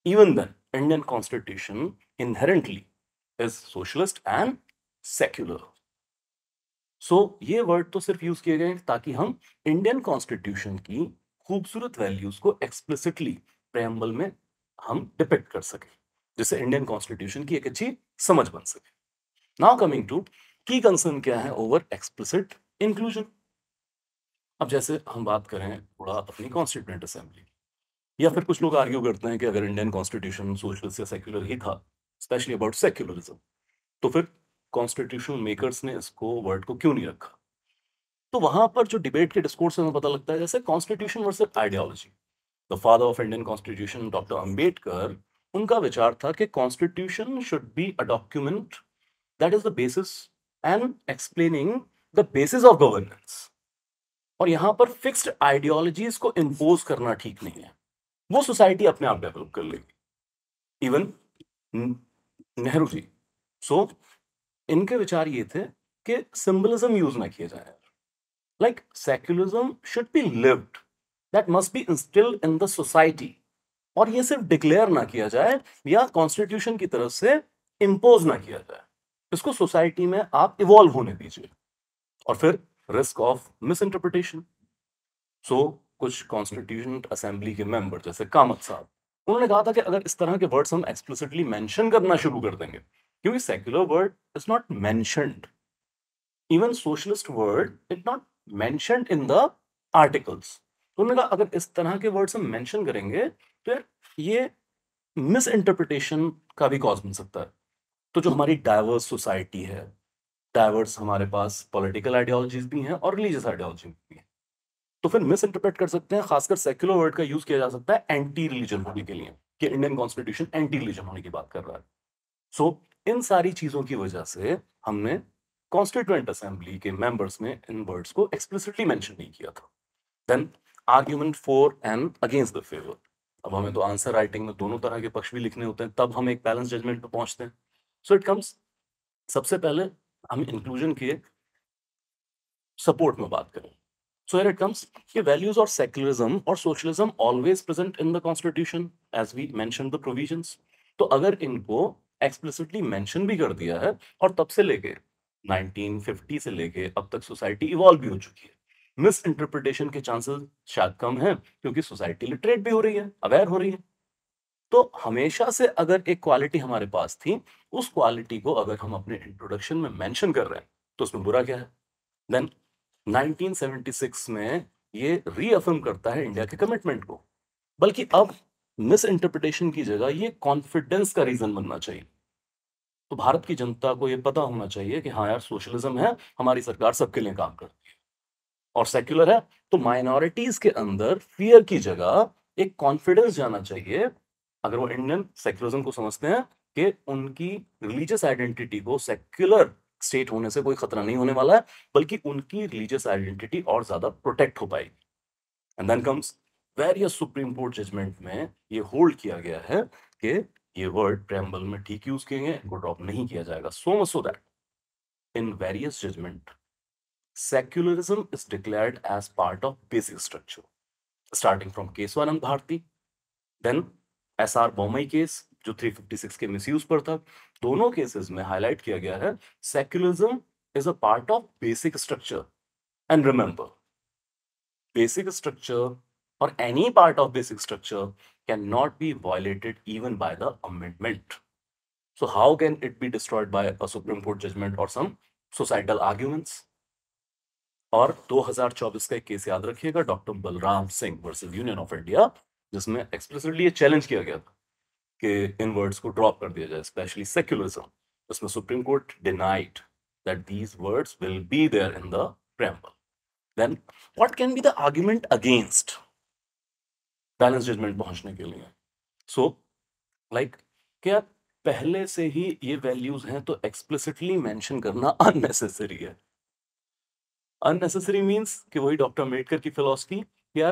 even then Indian constitution inherently is socialist and secular. So ये word तो सिर्फ use किए गए ताकि हम Indian constitution की खूबसूरत values को एक्सप्लिसिटली प्रेम्बल में हम डिपिक्ट कर सके, जिससे इंडियन कॉन्स्टिट्यूशन की एक अच्छी समझ बन सके. नाउ कमिंग टू की कंसर्न क्या है ओवर एक्सप्लिसिट इंक्लूजन. अब जैसे हम बात करें थोड़ा अपनी कॉन्स्टिट्यूएंट असेंबली, या फिर कुछ लोग आर्ग्यू करते हैं कि अगर इंडियन कॉन्स्टिट्यूशन सोशलिस्ट या सेक्युलर ही था, स्पेशली अबाउट सेक्युलरिज्म, तो फिर कॉन्स्टिट्यूशनल मेकर्स ने इसको वर्ड को क्यों नहीं रखा. तो वहां पर जो डिबेट के डिस्कोर्स में पता लगता है, जैसे constitution versus ideology. The father of Indian constitution doctor Ambedkar, उनका विचार था कि constitution should be a document that is the basis and explaining the basis of governance. और यहां पर फिक्स्ड आइडियोलॉजीज को इम्पोज करना ठीक नहीं है, वो सोसाइटी अपने आप डेवलप कर लेगी. इवन नेहरू जी, सो इनके विचार ये थे कि सिंबलिज्म यूज ना किया जाए. Like secularism should be lived, that must be instilled in the society. और ये सिर्फ डिक्लेयर ना किया जाए या कॉन्स्टिट्यूशन की तरफ से इम्पोज ना किया जाए, इसको सोसाइटी में आप इवॉल्व होने दीजिए. और फिर रिस्क ऑफ मिस इंटरप्रिटेशन. सो कुछ कॉन्स्टिट्यूशन असेंबली के मेंबर जैसे कामत साहब, उन्होंने कहा था कि अगर इस तरह के वर्ड्स हम एक्सप्लिसिटली मेंशन करना शुरू कर देंगे, क्योंकि secular word is not mentioned, even socialist word is not mentioned in the articles. तो उन्होंने कहा अगर इस तरह के वर्ड्स हम मेंशन करेंगे तो ये मिस इंटरप्रिटेशन का भी कॉज बन सकता है. तो जो हमारी डाइवर्स सोसाइटी है, डाइवर्स हमारे पास पॉलिटिकल आइडियोलॉजीज भी हैं और रिलीजियस आइडियोलॉजी भी है, तो फिर मिस इंटरप्रेट कर सकते हैं. खासकर सेक्युलर वर्ड का यूज किया जा सकता है एंटी रिलीजन होने के लिए, कि इंडियन कॉन्स्टिट्यूशन एंटी रिलीजन होने की बात कर रहा है. सो इन सारी चीजों की वजह से हमने कॉन्स्टिट्यूएंट असेंबली के मेंबर्स में इन वर्ड्स को एक्सप्लिसिटली मेंशन नहीं किया था. Then argument for and against the favour. अब हमें तो आंसर राइटिंग में दोनों तरह के पक्ष भी लिखने होते हैं, तब हम एक बैलेंस जजमेंट पे पहुंचते हैं. सो इट कम्स, सबसे पहले हम इंक्लूजन के सपोर्ट में बात करें. So here it comes कि values और secularism और socialism always present in the constitution as we mentioned the provisions. तो अगर इनको explicitly mention भी कर दिया है, और तब से लेके 1950 से लेके अब तक सोसाइटी इवॉल्व भी हो चुकी है, मिस इंटरप्रिटेशन के चांसेस शायद कम है, क्योंकि सोसाइटी लिटरेट भी हो रही है, अवेयर हो रही है. तो हमेशा से अगर एक क्वालिटी हमारे पास थी, उस क्वालिटी को अगर हम अपने इंट्रोडक्शन में मेंशन कर रहे हैं तो उसमें बुरा क्या है. देन 1976 में ये रीअफर्म करता है इंडिया के कमिटमेंट को, बल्कि अब मिस इंटरप्रिटेशन की जगह ये कॉन्फिडेंस का रीजन बनना चाहिए. तो भारत की जनता को ये पता होना चाहिए कि हाँ यार, सोशलिज्म है, हमारी सरकार सबके लिए काम करती है. और सेक्युलर है तो माइनॉरिटीज के अंदर फियर की जगह एक कॉन्फिडेंस जाना चाहिए, अगर वो इंडियन सेक्युलरिज्म को समझते हैं, कि उनकी रिलीजियस आइडेंटिटी को सेक्युलर स्टेट होने से कोई खतरा नहीं होने वाला है, बल्कि उनकी रिलीजियस आइडेंटिटी और ज्यादा प्रोटेक्ट हो पाएगी। And then comes various supreme court judgment में ये होल्ड किया गया है कि ये वर्ड प्रेम्बल में ठीक यूज किए गए, इनको ड्रॉप नहीं किया जाएगा। So much so that in various judgment secularism is declared as part of basic structure, starting from Keswanand Bharti, then SR Bommai case जो 356 के मिसयूज पर था। दोनों केसेस में हाईलाइट किया गया है secularism is a part of basic structure. And remember, basic structure or any part of basic structure cannot be violated even by the amendment. So how can it be destroyed by a Supreme Court judgment or some societal arguments? और 2024 का एक case याद रखिएगा, doctor Balram Singh versus union of India, जिसमें explicitly ये challenge किया गया था कि इन वर्ड्स को ड्रॉप कर दिया जाए, स्पेशली सेक्युलरिज्म। इसमें supreme court denied that these words will be there in the preamble. Then what can be the argument against balance judgment पहुंचने के लिए? सो लाइक क्या पहले से ही ये वैल्यूज हैं तो एक्सप्लिसिटली मेंशन करना अननेसेसरी है। अननेसेसरी मींस कि वही डॉक्टर अम्बेडकर की फिलॉसफी, या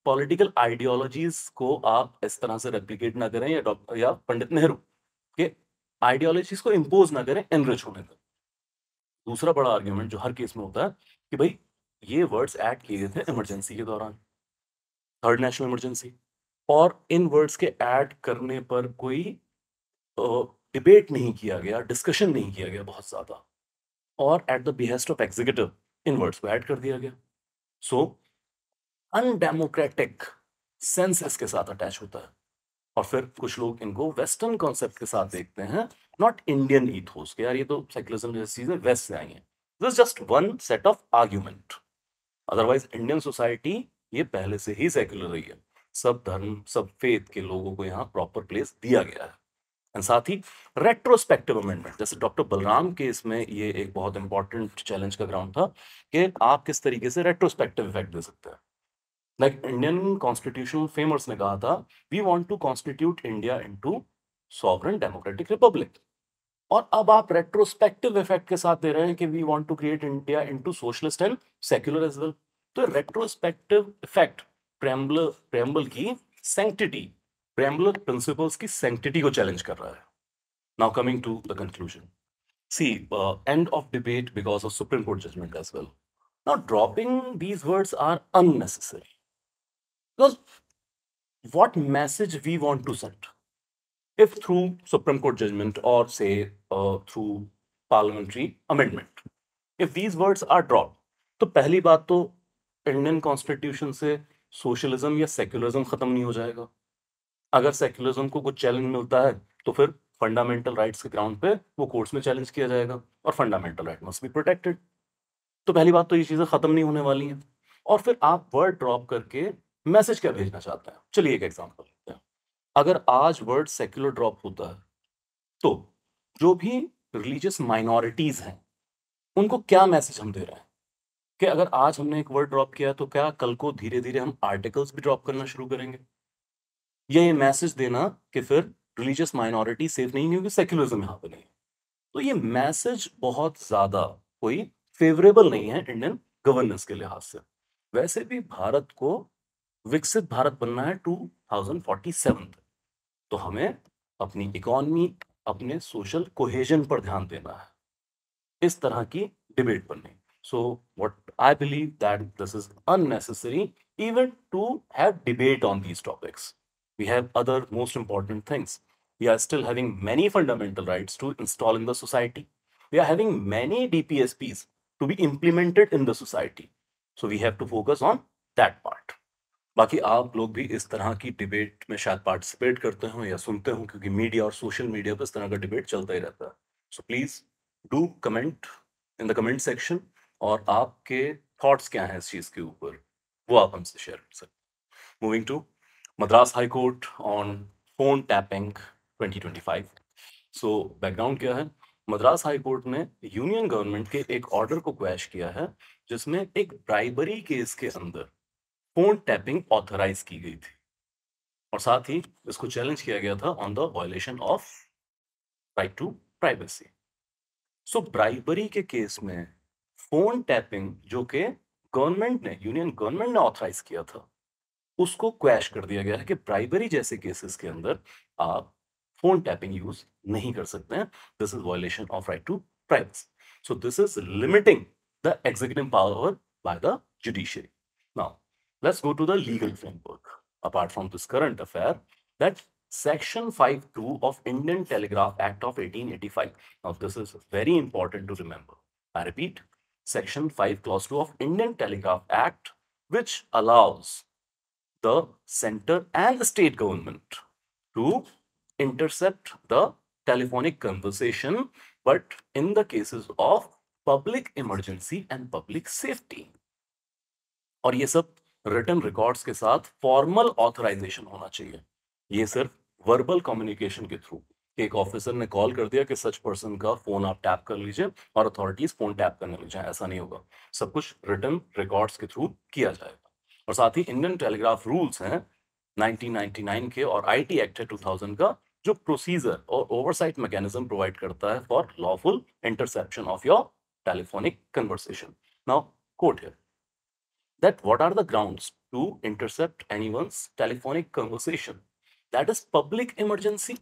पॉलिटिकल आइडियोलॉजीज को आप इस तरह से रेप्लिकेट ना करें, या पंडित नेहरू के आइडियोलॉजीज को इंपोज ना करें एनरिच होने तक। दूसरा बड़ा आर्ग्यूमेंट जो हर केस में होता है कि भाई ये वर्ड्स ऐड किए गए थे इमरजेंसी के दौरान, थर्ड नेशनल इमरजेंसी, और इन वर्ड्स के ऐड करने पर कोई डिबेट नहीं किया गया, डिस्कशन नहीं किया गया बहुत ज्यादा, और at the behest of executive in words को ऐड कर दिया गया। सो अनडेमोक्रेटिक सेंस इसके साथ अटैच होता है। और फिर कुछ लोग इनको वेस्टर्न कॉन्सेप्ट के साथ देखते हैं, नॉट इंडियन ईथोस के, यार ये तो सेक्युलरिज्म जैसी चीजें वेस्ट से आई हैं। This just one set of argument. Otherwise Indian society ये पहले से ही सेक्युलर रही है, सब धर्म सब फेथ के लोगों को यहाँ प्रॉपर प्लेस दिया गया है। एंड साथ ही रेट्रोस्पेक्टिव अमेंडमेंट, जैसे डॉक्टर बलराम केस में ये एक बहुत इंपॉर्टेंट चैलेंज का ग्राउंड था कि आप किस तरीके से रेट्रोस्पेक्टिव इफेक्ट दे सकते हैं। लाइक इंडियन कॉन्स्टिट्यूशनल फेमर्स ने कहा था, we want to constitute India into sovereign democratic republic, और अब आप रेट्रोस्पेक्टिव इफेक्ट के साथ दे रहे हैं कि we want to create India into socialist and secular as well. तो रेट्रोस्पेक्टिव इफेक्ट प्रेम्बल की सैंक्टिटी, प्रेम्बल प्रिंसिपल्स की सैंक्टिटी को चैलेंज कर रहा है। Now coming to the conclusion, see end of debate because of supreme court judgment as well. Now dropping these words are unnecessary because what message we want to send if through Supreme Court judgment or say through parliamentary amendment, if these words are dropped, तो पहली बात तो Indian constitution से socialism या secularism खत्म नहीं हो जाएगा। अगर सेक्युलरिज्म को कुछ चैलेंज मिलता है तो फिर फंडामेंटल राइट्स के ग्राउंड पे वो कोर्ट्स में चैलेंज किया जाएगा, और fundamental right must be protected. तो पहली बात तो ये चीजें खत्म नहीं होने वाली हैं। और फिर आप वर्ड ड्रॉप करके मैसेज क्या भेजना चाहते हैं? चलिए एक एग्जांपल लेते हैं। अगर आज वर्ड सेक्युलर ड्रॉप होता है तो जो भी रिलीजियस माइनॉरिटीज हैं उनको क्या मैसेज हम दे रहे हैं कि अगर आज हमने एक वर्ड ड्रॉप किया तो क्या कल को धीरे धीरे हम आर्टिकल्स भी ड्रॉप करना शुरू करेंगे? ये मैसेज देना कि फिर रिलीजियस माइनॉरिटी सेफ नहीं होगी, सेक्युलरिज्म यहाँ पे नहीं है। तो ये मैसेज बहुत ज्यादा कोई फेवरेबल नहीं है इंडियन गवर्नेंस के लिहाज से। वैसे भी भारत को विकसित भारत बनना है 2047 तक, तो हमें अपनी इकोनॉमी, अपने सोशल कोहेजन पर ध्यान देना है, इस तरह की डिबेट पर नहीं। So what I believe that this is unnecessary even to have debate on these topics. We have other most important things. We are still having many fundamental rights to install in the society. We are having many DPSPs to be implemented in the society. So we have to focus on that part. बाकी आप लोग भी इस तरह की debate में शायद participate करते हो या सुनते हो, क्योंकि मीडिया और सोशल मीडिया पर इस तरह का डिबेट चलता ही रहता है। So please do comment in the comment section, और आपके थॉट्स क्या हैं इस चीज के ऊपर, वो आप हमसे शेयर कर सकते। Moving to Madras high court on phone tapping 2025। So background क्या है? मद्रास हाई कोर्ट ने यूनियन गवर्नमेंट के एक ऑर्डर को क्वैश किया है जिसमें एक ब्राइबरी केस के अंदर फोन टैपिंग ऑथराइज की गई थी, और साथ ही इसको चैलेंज किया गया था on the violation of right to privacy. So bribery के केस में फोन टैपिंग जो कि गवर्नमेंट ने, यूनियन गवर्नमेंट ने ऑथराइज किया था, उसको क्वैश कर दिया गया है कि ब्राइबरी जैसे केसेस के अंदर आप फोन टैपिंग यूज नहीं कर सकते हैं. This is violation of right to privacy. So this is limiting the executive power by the judiciary. Now let's go to the legal framework. Apart from this current affair, that Section 5(2) of Indian Telegraph Act of 1885. Now, this is very important to remember. I repeat, Section 5, Clause 2 of Indian Telegraph Act, which allows the center and the state government to intercept the telephonic conversation, but in the cases of public emergency and public safety. और ये सब written records के साथ formal authorisation होना चाहिए. ये सिर्फ verbal communication के थ्रू, एक ऑफिसर ने कॉल कर दिया कि सच पर्सन का फोन आप टैप कर लीजिए और अथॉरिटीज फोन टैप करने लग जाए, ऐसा नहीं होगा. सब कुछ रिटन रिकॉर्ड्स के थ्रू किया जाएगा. और साथ ही इंडियन टेलीग्राफ रूल्स हैं 1999 के और आईटी एक्ट है 2000 का, जो प्रोसीजर और ओवरसाइट मैकेनिज्म प्रोवाइड करता है for lawful interception of your telephonic conversation. Now coat here that what are the grounds to intercept anyone's telephonic conversation? That is public emergency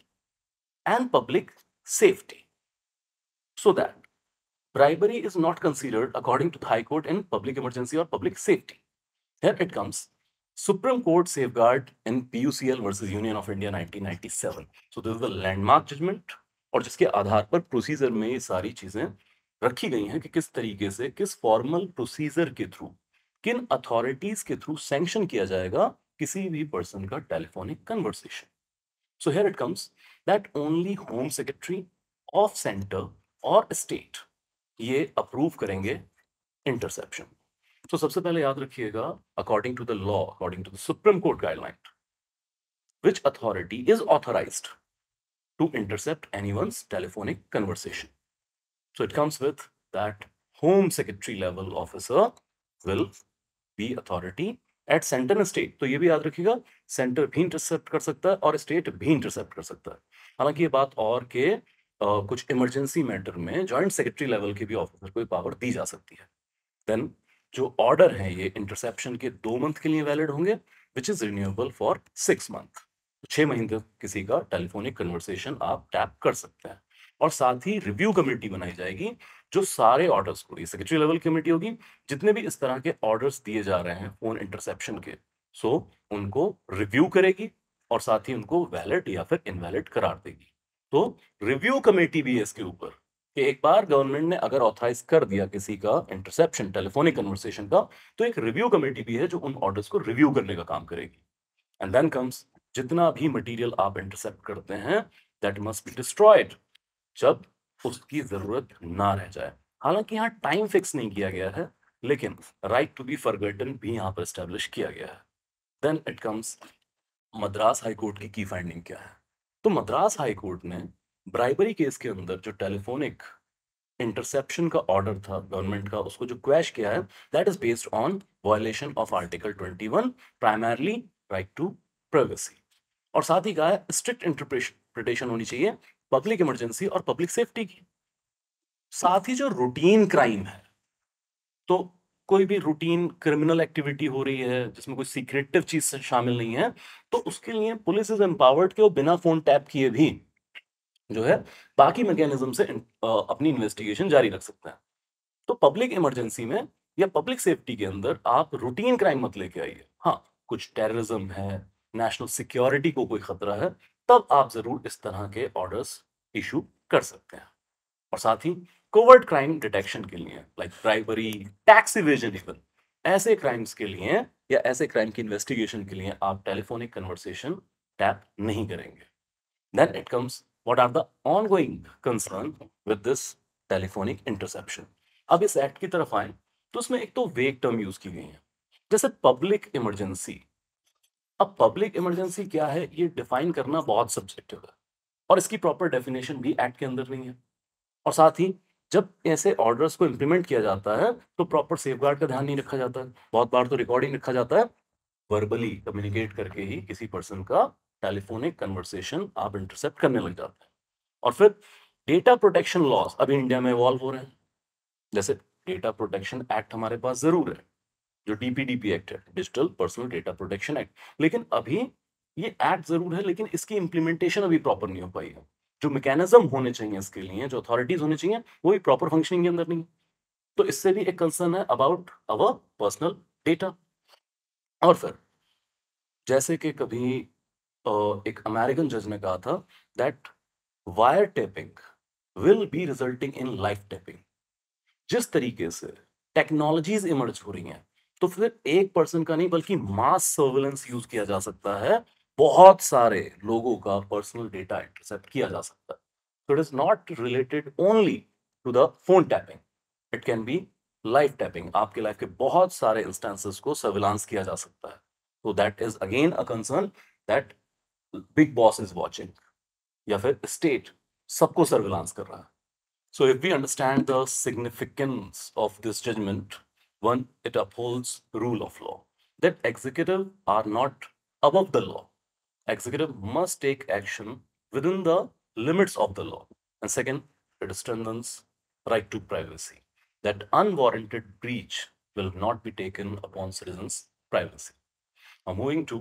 and public safety. So that bribery is not considered according to the High Court in public emergency or public safety. Here it comes. Supreme Court safeguard in PUCL versus Union of India 1997. So this is the landmark judgment और जिसके आधार पर procedure में ये सारी चीजें रखी गई हैं कि किस तरीके से, किस फॉर्मल प्रोसीजर के थ्रू, किन अथॉरिटीज के थ्रू सैंक्शन किया जाएगा किसी भी पर्सन का telephonic conversation. So here it comes that only home secretary of centre और स्टेट ये अप्रूव करेंगे इंटरसेप्शन. तो सबसे पहले याद रखिएगा, according to the law, according to the supreme court guideline, which authority is authorized to intercept anyone's telephonic conversation? So it comes with that home secretary level officer will be authority at center and state. तो ये भी याद रखिएगा, centre भी intercept कर सकता है और स्टेट भी इंटरसेप्ट कर सकता है. हालांकि ये बात और के कुछ इमरजेंसी मैटर में जॉइंट सेक्रेटरी लेवल के भी ऑफिसर को पावर दी जा सकती है. देन जो ऑर्डर है ये इंटरसेप्शन के 2 मंथ के लिए वैलिड होंगे, which is renewable for 6 month. 6 महीने तक किसी का टेलीफोनिक कन्वर्सेशन आप टैप कर सकते हैं. और साथ ही रिव्यू कमेटी बनाई जाएगी जो सारे ऑर्डर्स को, ये सेक्रेटरी लेवल कमेटी होगी, जितने भी इस तरह के ऑर्डर्स दिए जा रहे हैं फोन इंटरसेप्शन के, सो उनको रिव्यू करेगी और साथ ही उनको वैलिड या फिर इनवैलिड करार देगी. तो रिव्यू कमेटी भी है इसके ऊपर कि एक बार गवर्नमेंट ने अगर ऑथराइज कर दिया किसी का इंटरसेप्शन टेलीफोनिक कन्वर्सेशन का, तो एक रिव्यू कमेटी भी है जो उन ऑर्डर्स को रिव्यू करने का काम करेगी. एंड देन कम्स, जितना भी मटेरियल आप इंटरसेप्ट करते हैं दैट मस्ट बी डिस्ट्रॉयड जब उसकी जरूरत ना रह जाए. हालांकि यहाँ टाइम फिक्स नहीं किया गया है, लेकिन राइट टू बी फॉरगॉटन भी यहाँ पर एस्टेब्लिश किया गया है. Then it comes, Madras high court की फाइंडिंग क्या है. तो मद्रास हाई कोर्ट ने ब्राइबरी केस के अंदर जो टेलीफोनिक इंटरसेप्शन का ऑर्डर था गवर्नमेंट का, उसको जो क्वैश किया है, that is based on violation of article 21, primarily right to privacy. और साथ ही कहा है स्ट्रिक्ट इंटरप्रिटेशन होनी चाहिए पब्लिक इमरजेंसी और पब्लिक सेफ्टी की. साथ ही जो रूटीन क्राइम है, तो कोई भी रूटीन क्रिमिनल एक्टिविटी हो रही है जिसमें कोई सीक्रेटिव चीज शामिल नहीं है, तो उसके लिए पुलिस इज एम्पावर्ड कि वो बिना फोन टैप किए भी जो है बाकी मैकेनिज्म से अपनी इन्वेस्टिगेशन जारी रख सकते हैं. तो पब्लिक इमरजेंसी में या पब्लिक सेफ्टी के अंदर आप रूटीन क्राइम मत लेके आइए. हाँ, कुछ टेररिज्म है, नेशनल सिक्योरिटी को कोई खतरा है, तब आप जरूर इस तरह के ऑर्डर्स इशू कर सकते हैं. और साथ ही कोवर्ट क्राइम डिटेक्शन के लिए, like bribery, tax evasion, even ऐसे क्राइम्स के लिए या ऐसे क्राइम की इन्वेस्टिगेशन के लिए आप टेलीफोनिक कन्वर्सेशन टैप नहीं करेंगे. Then it comes, what are the ongoing concern with this telephonic interception. अब इस एक्ट की तरफ आए तो उसमें एक तो वेग टर्म यूज की गई है, जैसे पब्लिक इमरजेंसी. अब पब्लिक इमरजेंसी क्या है ये डिफाइन करना बहुत सब्जेक्टिव है और इसकी प्रॉपर डेफिनेशन भी एक्ट के अंदर नहीं है. और साथ ही जब ऐसे ऑर्डर्स को इंप्लीमेंट किया जाता है तो प्रॉपर सेफगार्ड का ध्यान नहीं रखा जाता है. बहुत बार तो रिकॉर्डिंग रखा जाता है, वर्बली कम्युनिकेट करके ही किसी पर्सन का टेलीफोनिक कन्वर्सेशन आप इंटरसेप्ट करने लग जाते हैं. और फिर डेटा प्रोटेक्शन लॉज अभी इंडिया में इवॉल्व हो रहे हैं, जैसे डेटा प्रोटेक्शन एक्ट हमारे पास जरूर है, जो डीपीडीपी एक्ट है, digital personal data protection act, लेकिन अभी ये एक्ट जरूर है लेकिन इसकी इंप्लीमेंटेशन अभी प्रॉपर नहीं हो पाई है। जो मैकेनिज्म होने चाहिए इसके लिए, जो अथॉरिटीज होने चाहिए, वो भी प्रॉपर फंक्शनिंग के अंदर नहीं है। तो इससे भी एक कंसर्न है अबाउट अवर पर्सनल डेटा। और फिर जैसे कि कभी एक अमेरिकन जज ने कहा था that wire tapping will be resulting in life tapping. जिस तरीके से टेक्नोलॉजीज इमर्ज हो रही हैं, तो फिर एक पर्सन का नहीं बल्कि मास सर्वेलेंस यूज किया जा सकता है, बहुत सारे लोगों का पर्सनल डेटा इंटरसेप्ट किया जा सकता है। So it is not related only to the phone tapping. It can be live tapping. आपके लाइफ के बहुत सारे इंस्टेंसेस को सर्विलांस किया जा सकता है। So that is again a concern that big boss is watching, या फिर स्टेट सबको सर्विलांस कर रहा है। So if we understand the significance of this judgment, one, it upholds rule of law, that executive are not above the law. Executive must take action within the limits of the law. And second, it strengthens right to privacy, that unwarranted breach will not be taken upon citizens' privacy. Now moving to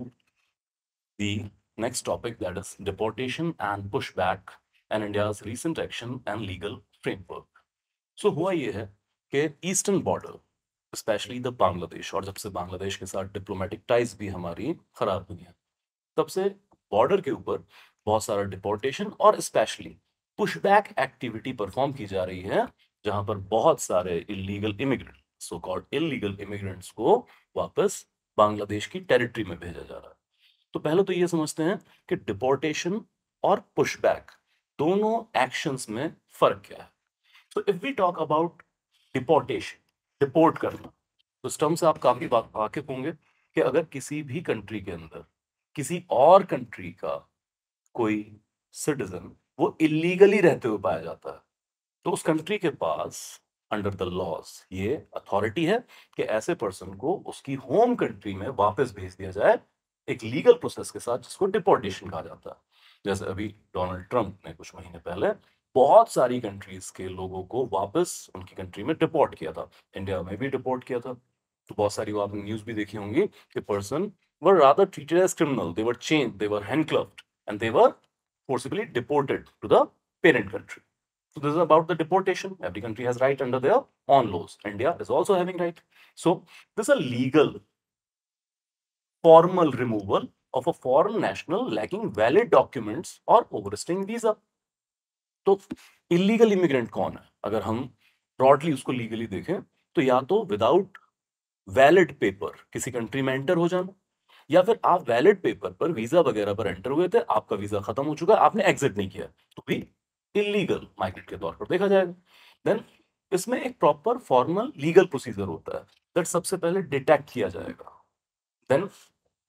the next topic, that is deportation and pushback and India's recent action and legal framework. So हुआ ये है कि eastern border, specially the Bangladesh, और जब से बांग्लादेश के साथ diplomatic ties भी हमारी खराब हुई हैं, तब से बॉर्डर के ऊपर बहुत सारा डिपोर्टेशन और स्पेशली पुशबैक एक्टिविटी परफॉर्म की जा रही है, जहां पर बहुत सारे illegal immigrant, so called illegal immigrants को वापस बांग्लादेश की टेरिटरी में भेजा जा रहा है। तो पहले तो ये समझते हैं कि डिपोर्टेशन और पुशबैक दोनों एक्शंस में फर्क क्या है। तो if we talk about deportation, deport करना, तो इस टर्म से आप काफी वाकिफ होंगे कि अगर किसी भी कंट्री के अंदर किसी और कंट्री का कोई सिटीजन वो इलीगली रहते हुए पाया जाता है, तो उस कंट्री के पास अंडर द लॉज ये अथॉरिटी है कि ऐसे पर्सन को उसकी होम कंट्री में वापस भेज दिया जाए, एक लीगल प्रोसेस के साथ, जिसको डिपोर्टेशन कहा जाता है। जैसे अभी डोनाल्ड ट्रंप ने कुछ महीने पहले बहुत सारी कंट्रीज के लोगों को वापस उनकी कंट्री में डिपोर्ट किया था, इंडिया में भी डिपोर्ट किया था। तो बहुत सारी वो आपने न्यूज भी देखी होंगी कि person were rather treated as criminal, they were chained, they were handcuffed and they were forcibly deported to the parent country. So this is about the deportation. Every country has right under their own laws. India is also having right. So this is a legal formal removal of a foreign national lacking valid documents or overstaying visa. तो illegal immigrant कौन है? अगर हम broadly उसको legally देखें, तो या तो विदाउट वैलिड पेपर किसी कंट्री में एंटर हो जाना, या फिर आप वैलिड पेपर पर वीजा वगैरह पर एंटर हुए थे, आपका वीजा खत्म हो चुका है, आपने एग्जिट नहीं किया, तो भी इलीगल माइग्रेंट के तौर पर देखा जाएगा। देन इसमें एक प्रॉपर फॉर्मल लीगल प्रोसीजर होता है, दैट सबसे पहले डिटेक्ट किया जाएगा, देन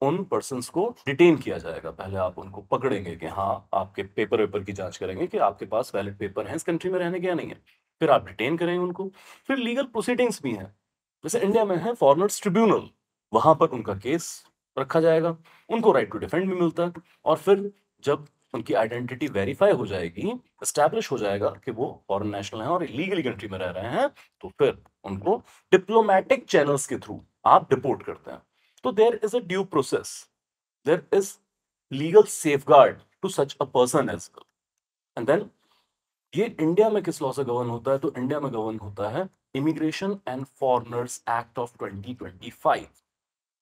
उन पर्सन्स को डिटेन किया जाएगा। पहले आप उनको पकड़ेंगे कि हाँ, आपके पेपर वेपर की जांच करेंगे कि आपके पास वैलिड पेपर है इस कंट्री में रहने के या नहीं है, फिर आप डिटेन करेंगे उनको, फिर लीगल प्रोसीडिंग्स भी हैं। जैसे इंडिया में है फॉरेनर्स ट्रिब्यूनल, वहां पर उनका केस रखा जाएगा, उनको राइट टू डिफेंड भी मिलता है, और फिर जब उनकी आइडेंटिटी वेरीफाई हो जाएगी, एस्टैब्लिश हो जाएगा कि वो फॉरेन नेशनल हैं और इलीगली कंट्री में रह रहे हैं, तो फिर उनको डिप्लोमेटिक चैनल्स के थ्रू आप डिपोर्ट करते हैं। तो there is a due process, there is legal safeguard to such a person as well. And then ये इंडिया में किस लॉ से गवर्न होता है? तो इंडिया में गवर्न होता है immigration and foreigners act of 2025,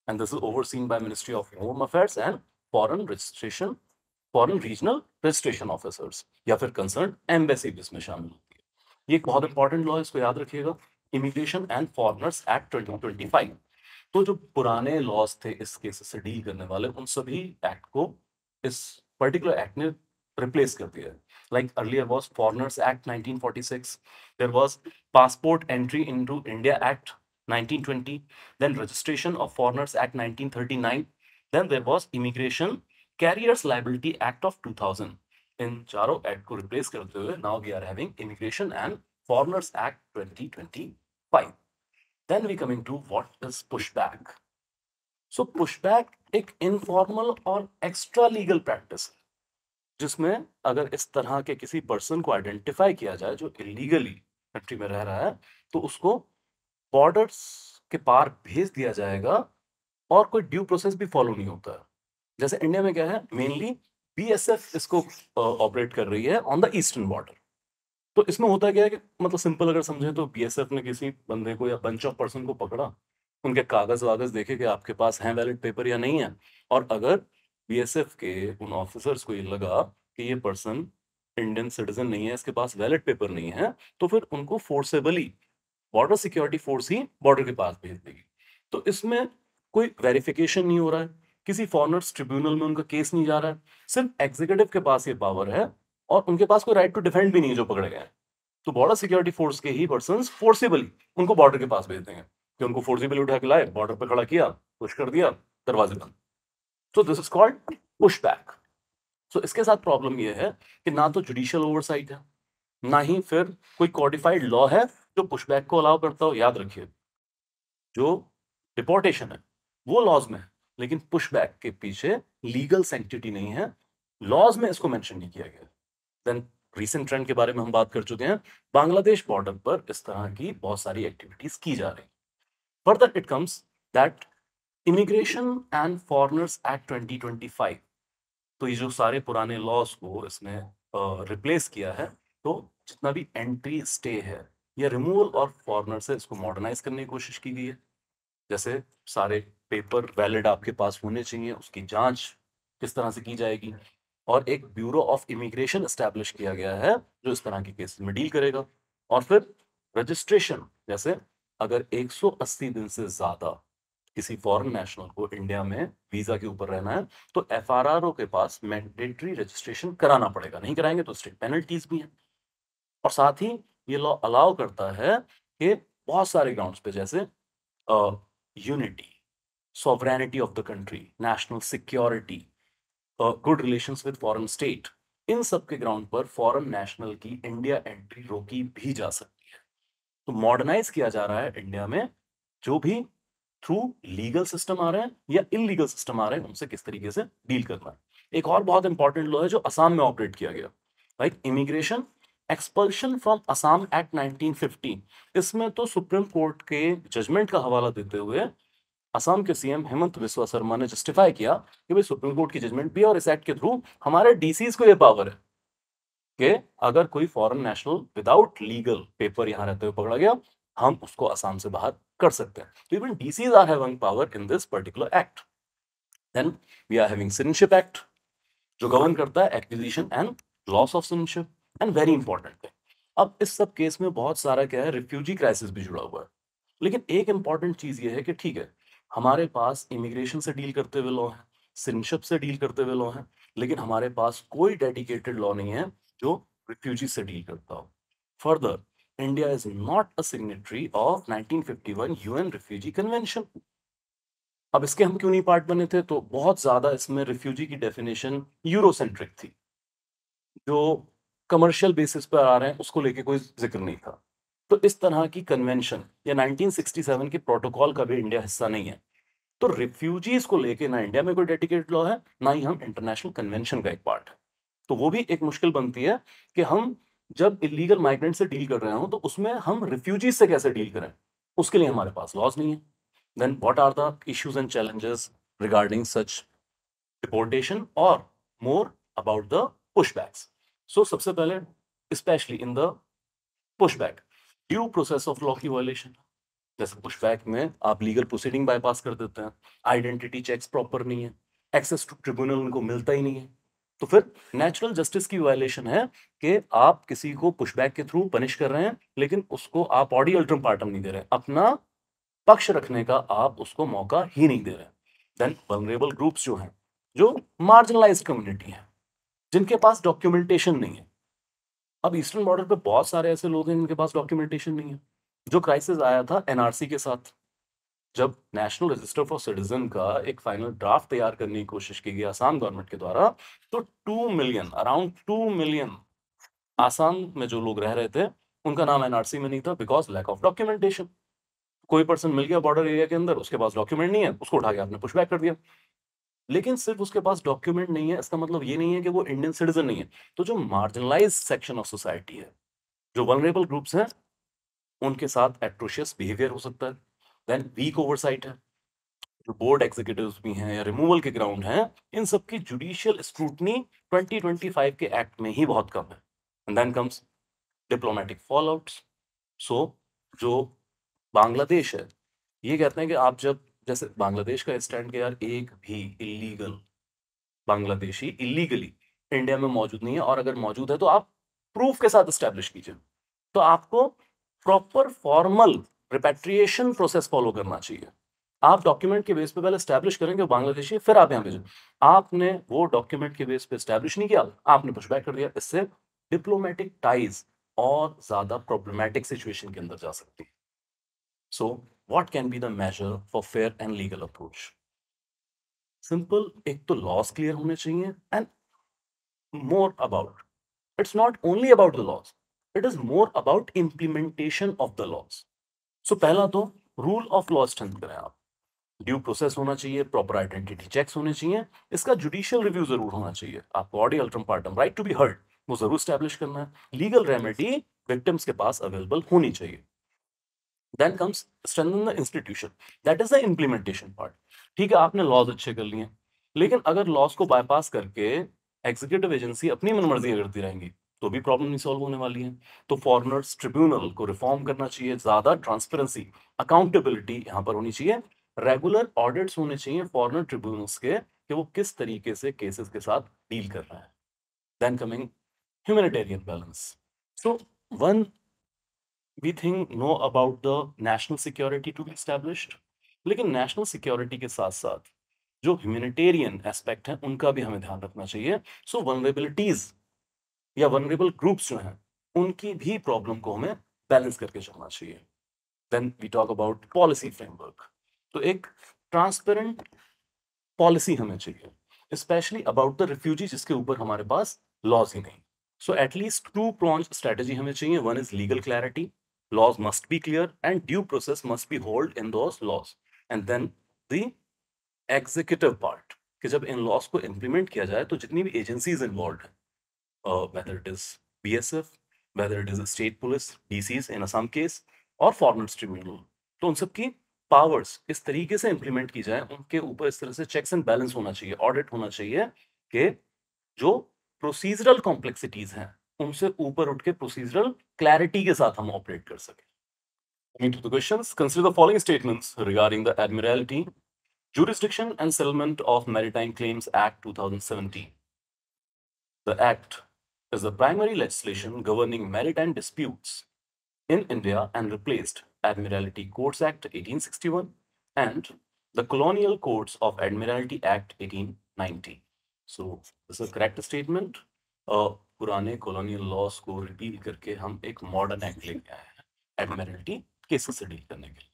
and this is overseen by Ministry of Home Affairs and foreign registration, foreign regional registration officers, या फिर कंसर्न एम्बेसी भी इसमें शामिल होती है। ये एक बहुत इंपॉर्टेंट लॉ है, इसको याद रखिएगा, इमिग्रेशन एंड फॉरेनर्स एक्ट 2025। तो जो पुराने लॉज थे इस केस से डील करने वाले, उन सभी एक्ट को इस पर्टिकुलर एक्ट ने रिप्लेस कर दिया है। Like earlier was Foreigners Act 1946, there was Passport Entry into India Act 1920, then Registration of Foreigners Act 1939, then there was Immigration Carriers Liability Act of 2000. इन चारों एक्ट को रिप्लेस करते हुए now we are having Immigration and Foreigners Act 2025. Then we coming to what is pushback. So pushback एक informal और extra legal practice है, जिसमें अगर इस तरह के किसी पर्सन को आइडेंटिफाई किया जाए जो इलीगली कंट्री में रह रहा है, तो उसको बॉर्डर्स के पार भेज दिया जाएगा और कोई ड्यू प्रोसेस भी फॉलो नहीं होता है। जैसे इंडिया में क्या है, मेनली बीएसएफ इसको ऑपरेट कर रही है ऑन द ईस्टर्न बॉर्डर। तो इसमें होता क्या है कि मतलब सिंपल अगर समझें तो बीएसएफ ने किसी बंदे को या बंच ऑफ पर्सन को पकड़ा, उनके कागज वागज देखे कि आपके पास हैं वैलिड पेपर या नहीं है, और अगर बीएसएफ के उन ऑफिसर्स को ये लगा कि ये पर्सन इंडियन सिटीजन नहीं है, इसके पास वैलिड पेपर नहीं है, तो फिर उनको फोर्सेबली बॉर्डर सिक्योरिटी फोर्स ही बॉर्डर के पास भेज देगी। तो इसमें कोई वेरिफिकेशन नहीं हो रहा है, किसी फॉरेनर्स ट्रिब्यूनल में उनका केस नहीं जा रहा है, सिर्फ एग्जीक्यूटिव के पास ये पावर है और उनके पास कोई राइट टू डिफेंड भी नहीं है जो पकड़े गए हैं। तो बॉर्डर सिक्योरिटी फोर्स के ही पर्सन फोर्सिबली उनको बॉर्डर के पास भेज देंगे, कि उनको फोर्सिबली उठा के लाए, बॉर्डर पे खड़ा किया, पुश कर दिया, दरवाजे बंद। So this is called push back. So इसके साथ प्रॉब्लम ये है कि ना तो जुडिशियल ओवरसाइट है, ना ही फिर कोई कॉडिफाइड लॉ है जो पुशबैक को अलाउ करता हो। याद रखिए, जो डिपोर्टेशन है वो लॉज में है, लेकिन पुशबैक के पीछे लीगल सैंक्टिटी नहीं है, लॉज में इसको मेंशन नहीं किया गया। देन रीसेंट ट्रेंड के बारे में हम बात कर चुके हैं, बांग्लादेश बॉर्डर पर इस तरह की बहुत सारी एक्टिविटीज की जा रही। Further it comes that immigration and foreigners act 2025, तो ये जो सारे पुराने लॉज को इसने रिप्लेस किया है, तो जितना भी एंट्री स्टे है या रिमूवल और फॉरेनर से इसको मॉडर्नाइज करने की कोशिश की गई है। जैसे सारे पेपर वैलिड आपके पास होने चाहिए, उसकी जांच किस तरह से की जाएगी, और एक ब्यूरो ऑफ इमिग्रेशन एस्टैब्लिश किया गया है जो इस तरह के केस में डील करेगा। और फिर रजिस्ट्रेशन, जैसे अगर 180 दिन से ज्यादा किसी फॉरेन नेशनल को इंडिया में वीजा के ऊपर रहना है, तो एफआरआरओ के पास मैंडेटरी रजिस्ट्रेशन कराना पड़ेगा, नहीं कराएंगे तो स्ट्रिक्ट पेनल्टीज भी हैं। और साथ ही ये लॉ अलाउ करता है कि बहुत सारे ग्राउंड्स पे, जैसे unity, sovereignty of the country, national security, good relations with foreign state, इन सब के ग्राउंड पर फॉरेन नेशनल की इंडिया एंट्री रोकी भी जा सकती है। तो मॉडर्नाइज किया जा रहा है इंडिया में, जो भी थ्रू लीगल सिस्टम आ रहे हैं या इलीगल सिस्टम आ रहे हैं उनसे किस तरीके से डील करना है। एक और बहुत इंपॉर्टेंट लॉ है जो असम में ऑपरेट किया गया, like immigration expulsion from Assam act 1950। इसमें तो सुप्रीम कोर्ट के जजमेंट का हवाला देते हुए असम के सीएम हेमंत बिस्वा शर्मा ने जस्टिफाई किया कि भाई सुप्रीम कोर्ट की जजमेंट भी है और इस एक्ट के थ्रू हमारे डीसीज को यह पावर है कि अगर कोई foreign national without legal paper यहां रहते हुए पकड़ा गया, हम उसको असम से बाहर कर सकते हैं। तो even DCs are having power in this particular act. Then we are having citizenship act, जो गवर्न करता है acquisition and loss of citizenship, and very important है। अब इस सब केस में बहुत सारा क्या है, रिफ्यूजी क्राइसिस भी जुड़ा हुआ है। लेकिन एक इंपॉर्टेंट चीज ये है कि ठीक है, हमारे पास इमिग्रेशन से डील करते हुए लॉ है, सिटीजनशिप से डील करते हुए लॉ है, लेकिन हमारे पास कोई डेडिकेटेड लॉ नहीं है जो रिफ्यूजी से डील करता हो। Further, India is not a signatory of 1951 UN refugee convention. अब इसके हम क्यों नहीं पार्ट बने थे, तो बहुत ज्यादा इसमें रिफ्यूजी की डेफिनेशन यूरोसेंट्रिक थी, जो कमर्शियल बेसिस पर आ रहे हैं उसको लेके कोई जिक्र नहीं था। तो इस तरह की कन्वेंशन या 1967 के प्रोटोकॉल का भी इंडिया हिस्सा नहीं है। तो रिफ्यूजीज को लेके ना इंडिया में कोई डेडिकेटेड लॉ है, ना ही हम इंटरनेशनल कन्वेंशन का एक पार्ट है। तो वो भी एक मुश्किल बनती है कि हम जब इलीगल माइग्रेंट से डील कर रहे हो तो उसमें हम रिफ्यूजीज से कैसे डील करें, उसके लिए हमारे पास लॉज नहीं है। Then what are the issues and challenges regarding such deportation, और more about the pushbacks. So सबसे पहले, specially in the pushback, due process of law की वायलेशन। जैसे पुशबैक में आप लीगल प्रोसीडिंग बाईपास कर देते हैं, आइडेंटिटी चेक्स प्रॉपर नहीं है, एक्सेस टू ट्रिब्यूनल उनको मिलता ही नहीं है। तो फिर नेचुरल जस्टिस की वायलेशन है कि आप किसी को पुशबैक के थ्रू पनिश कर रहे हैं, लेकिन उसको आप ऑडी अल्ट्रम पार्टम नहीं दे रहे, अपना पक्ष रखने का आप उसको मौका ही नहीं दे रहे। देन वल्नरेबल ग्रुप्स जो हैं, जो मार्जिनलाइज्ड कम्युनिटी है, जिनके पास डॉक्यूमेंटेशन नहीं है। अब ईस्टर्न बॉर्डर पे बहुत सारे ऐसे लोग हैं जिनके पास डॉक्यूमेंटेशन नहीं है। जो क्राइसिस आया था एनआरसी के साथ, जब नेशनल रजिस्टर फॉर सिटीजन का एक फाइनल ड्राफ्ट तैयार करने की कोशिश की गई आसाम गवर्नमेंट के द्वारा, तो 2 मिलियन, अराउंड 2 मिलियन आसाम में जो लोग रह रहे थे उनका नाम एनआरसी में नहीं था, बिकॉज लैक ऑफ डॉक्यूमेंटेशन। कोई पर्सन मिल गया बॉर्डर एरिया के अंदर, उसके पास डॉक्यूमेंट नहीं है, उसको उठा के आपने पुशबैक कर दिया। लेकिन सिर्फ उसके पास डॉक्यूमेंट नहीं है, इसका मतलब ये नहीं है कि वो इंडियन सिटीजन नहीं है। तो जो मार्जिनलाइज सेक्शन ऑफ सोसाइटी है, जो वल्नरेबल ग्रुप्स हैं, उनके साथ एट्रोशियस बिहेवियर हो सकता है। देन वीक ओवरसाइट है, जो बोर्ड एग्जीक्यूटिव्स भी हैं या रिमूवल के ग्राउंड हैं, इन सबकी जुडिशियल स्क्रूटनी 2025 के एक्ट में ही बहुत कम है। And then comes diplomatic fallouts. So जो बांग्लादेश है, ये कहते हैं कि आप जब, जैसे बांग्लादेश का स्टैंड, के यार एक भी इलीगल बांग्लादेशी इलीगली इंडिया में मौजूद नहीं है, और अगर मौजूद है तो आप प्रूफ के साथ स्टैब्लिश कीजिए। तो आपको proper formal repatriation process follow करना चाहिए। आप डॉक्यूमेंट के बेस पे पहले स्टैब्लिश करेंगे बांग्लादेशी, फिर आप यहाँ भेजें। आपने वो डॉक्यूमेंट के बेस पे स्टैब्लिश नहीं किया, आपने पुशबैक कर दिया, इससे डिप्लोमेटिक टाइज और ज्यादा प्रॉब्लमैटिक सिचुएशन के अंदर जा सकती है। So what can be the major for fair and legal approach? Simple, एक तो लॉस क्लियर होने चाहिए, and more about, it's not only about the laws, it is more about implementation of the laws. So पहला तो rule of law strength करें आप, due process होना चाहिए, प्रॉपर आइडेंटिटी चेक्स होने चाहिए, इसका जुडिशियल रिव्यू जरूर होना चाहिए, आपको audi alteram partem right to be heard वो जरूर स्टैब्लिश करना है, लीगल रेमेडी विक्टिम्स के पास अवेलेबल होनी चाहिए। Then comes strengthen the institution, that is the implementation part. ठीक है, आपने लॉज अच्छे कर लिए, लेकिन अगर लॉज को बाईपास करके एग्जीक्यूटिव एजेंसी अपनी मनमर्जी करती रहेंगी तो भी प्रॉब्लम नहीं सॉल्व होने वाली है। तो फॉरेनर्स ट्रिब्यूनल को रिफॉर्म करना चाहिए, ज्यादा ट्रांसपेरेंसी, अकाउंटेबिलिटी यहाँ पर होनी चाहिए, रेगुलर ऑडिट्स होने चाहिए फॉरेनर ट्रिब्यूनल्स के कि वो किस तरीके से केसेस के साथ डील कर रहा है। Then coming humanitarian balance. So one, we think know about the national security to be established, लेकिन नेशनल सिक्योरिटी के साथ साथ जो ह्यूमैनिटेरियन एस्पेक्ट है उनका भी हमें ध्यान रखना चाहिए। सो वनरेबिलिटीज या वनरेबल ग्रुप्स जो हैं उनकी भी प्रॉब्लम को हमें बैलेंस करके चलना चाहिए। Then we talk about policy framework. तो एक ट्रांसपेरेंट पॉलिसी हमें चाहिए, स्पेशली अबाउट द रिफ्यूजी जिसके ऊपर हमारे पास लॉज ही नहीं। So at least to prawns strategy हमें चाहिए। One is legal clarity, laws must be clear and due process must be held in those laws, and then the executive part कि जब इन loss को implement किया जाए तो जितनी भी एजेंसीज इन्वॉल्व हैं, whether it is BSF, whether it is state police, DCs in some case, और फॉरेनर्स ट्रिब्यूनल, तो उन सब की पावर्स इस तरीके से इंप्लीमेंट की जाए, उनके ऊपर इस तरह से चेक्स एंड बैलेंस होना चाहिए, ऑडिट होना चाहिए कि जो प्रोसीजरल कॉम्प्लेक्सिटीज हैं उनसे ऊपर उठ के प्रोसीजरल क्लैरिटी के साथ हम ऑपरेट कर सकें। Coming to the questions, consider the following statements regarding the Admiralty Jurisdiction and Settlement of Maritime Claims Act 2017. The Act is the primary legislation governing maritime disputes in India and replaced Admiralty Courts Act 1861 and the Colonial Courts of Admiralty Act 1890. So this is a correct statement. पुराने colonial laws को repeal करके हम एक modern act लेके आए हैं Admiralty cases से deal करने के लिए.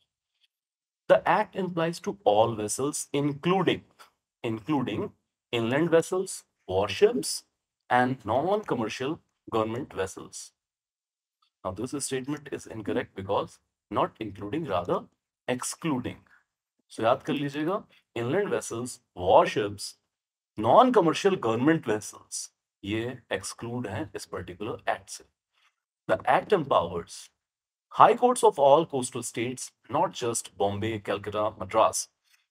The act implies to all vessels, including inland vessels, warships, and non-commercial government vessels. Now, this statement is incorrect because not including, rather excluding. So, याद कर लीजिएगा, inland vessels, warships, non-commercial government vessels, ये exclude हैं इस particular act से. The act empowers high courts of all coastal states, not just Bombay, Calcutta, Madras,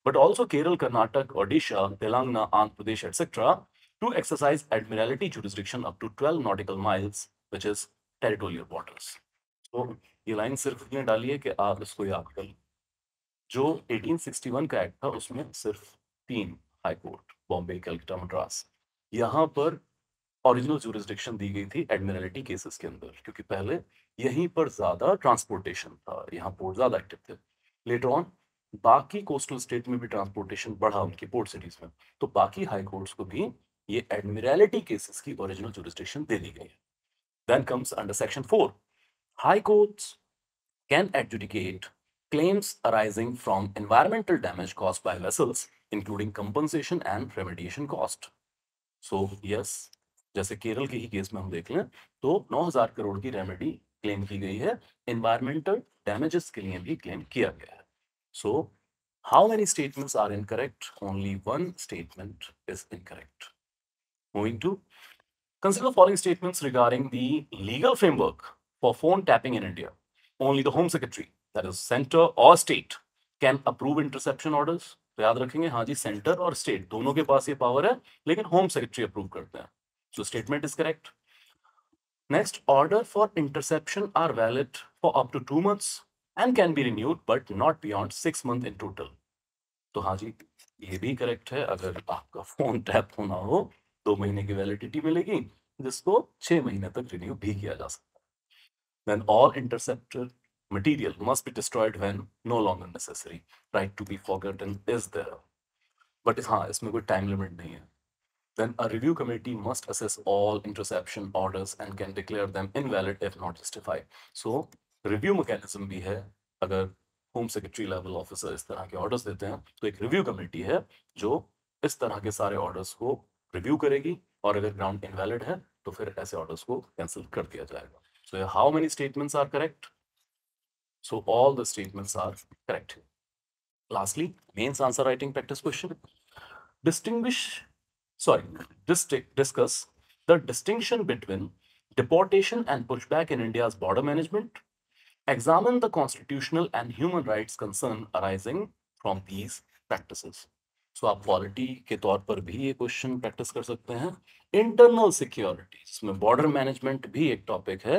but also Kerala, Karnataka, Odisha, Telangana, Andhra Pradesh, etc., to exercise admiralty jurisdiction up to 12 nautical miles, which is territorial waters. So, ये line सिर्फ इसलिए डाली है कि आप इसको याद कर लें। जो 1861 का एक्ट था उसमें सिर्फ 3 हाई कोर्ट, बॉम्बे, कलकत्ता, मद्रास, यहाँ पर ओरिजिनल जुरिस्डिक्शन दी गई थी एडमिरलिटी केसेस के अंदर, क्योंकि पहले यहीं पर ज्यादा ट्रांसपोर्टेशन था, यहाँ पोर्ट ज्यादा एक्टिव थे। लेटर ऑन बाकी कोस्टल स्टेट में भी ट्रांसपोर्टेशन बढ़ा उनकी पोर्ट सिटीज में, तो बाकी हाई कोर्ट्स को भी ये एडमिरलिटी केसेस की ओरिजिनल जुरिस्डिक्शन दे दी गई है। Then comes under section 4, high courts can adjudicate claims arising from environmental damage caused by vessels, including compensation and remediation cost. So yes, जैसे केरल के ही केस में हम देख लें तो 9,000 करोड़ की रेमेडी क्लेम की गई है, एनवायरमेंटल डैमेजेस के लिए भी क्लेम किया गया है। सो How many statements are incorrect? Only one statement is incorrect. Moving to consider the following statements regarding the legal framework for phone tapping in India. Only the Home Secretary, that is center or state, can approve interception orders. तो याद रखेंगे, हाँ जी, centre और state दोनों के पास ये power है, लेकिन होम सेक्रेटरी अप्रूव करते हैं. So statement is correct. Next, order for interception are valid for up to 2 months and can be renewed but not beyond 6 months in total. तो हाँ जी, ये भी करेक्ट है. अगर आपका फोन टैप होना हो 2 महीने की वैलिडिटी मिलेगी, जिसको 6 महीने तक रिन्यू भी किया जा सकता है. Then all intercepted material must be destroyed when no longer necessary. Right to be forgotten is there. But हाँ, इसमें कोई टाइम लिमिट नहीं है. Then a review committee must assess all interception orders and can declare them invalid if not justified. So review mechanism भी है. अगर home secretary level officer इस तरह के ऑर्डर्स देते हैं, तो एक रिव्यू कमेटी है जो इस तरह के सारे ऑर्डर्स को रिव्यू करेगी, और अगर ग्राउंड इनवैलिड है तो फिर ऐसे ऑर्डर्स को कैंसिल कर दिया जाएगा. So how many statements are correct? So all the statements are correct. Lastly, mains answer writing practice question. Discuss the distinction between deportation and pushback in India's border management. Examine the constitutional and human rights concern arising from these practices. So आप polity के तौर पर भी ये question practice कर सकते हैं. Internal security, जिसमें बॉर्डर मैनेजमेंट भी एक टॉपिक है,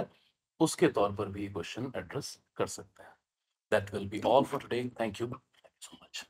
उसके तौर पर भी ये क्वेश्चन एड्रेस कर सकते हैं. That will be all for today. Thank you so much.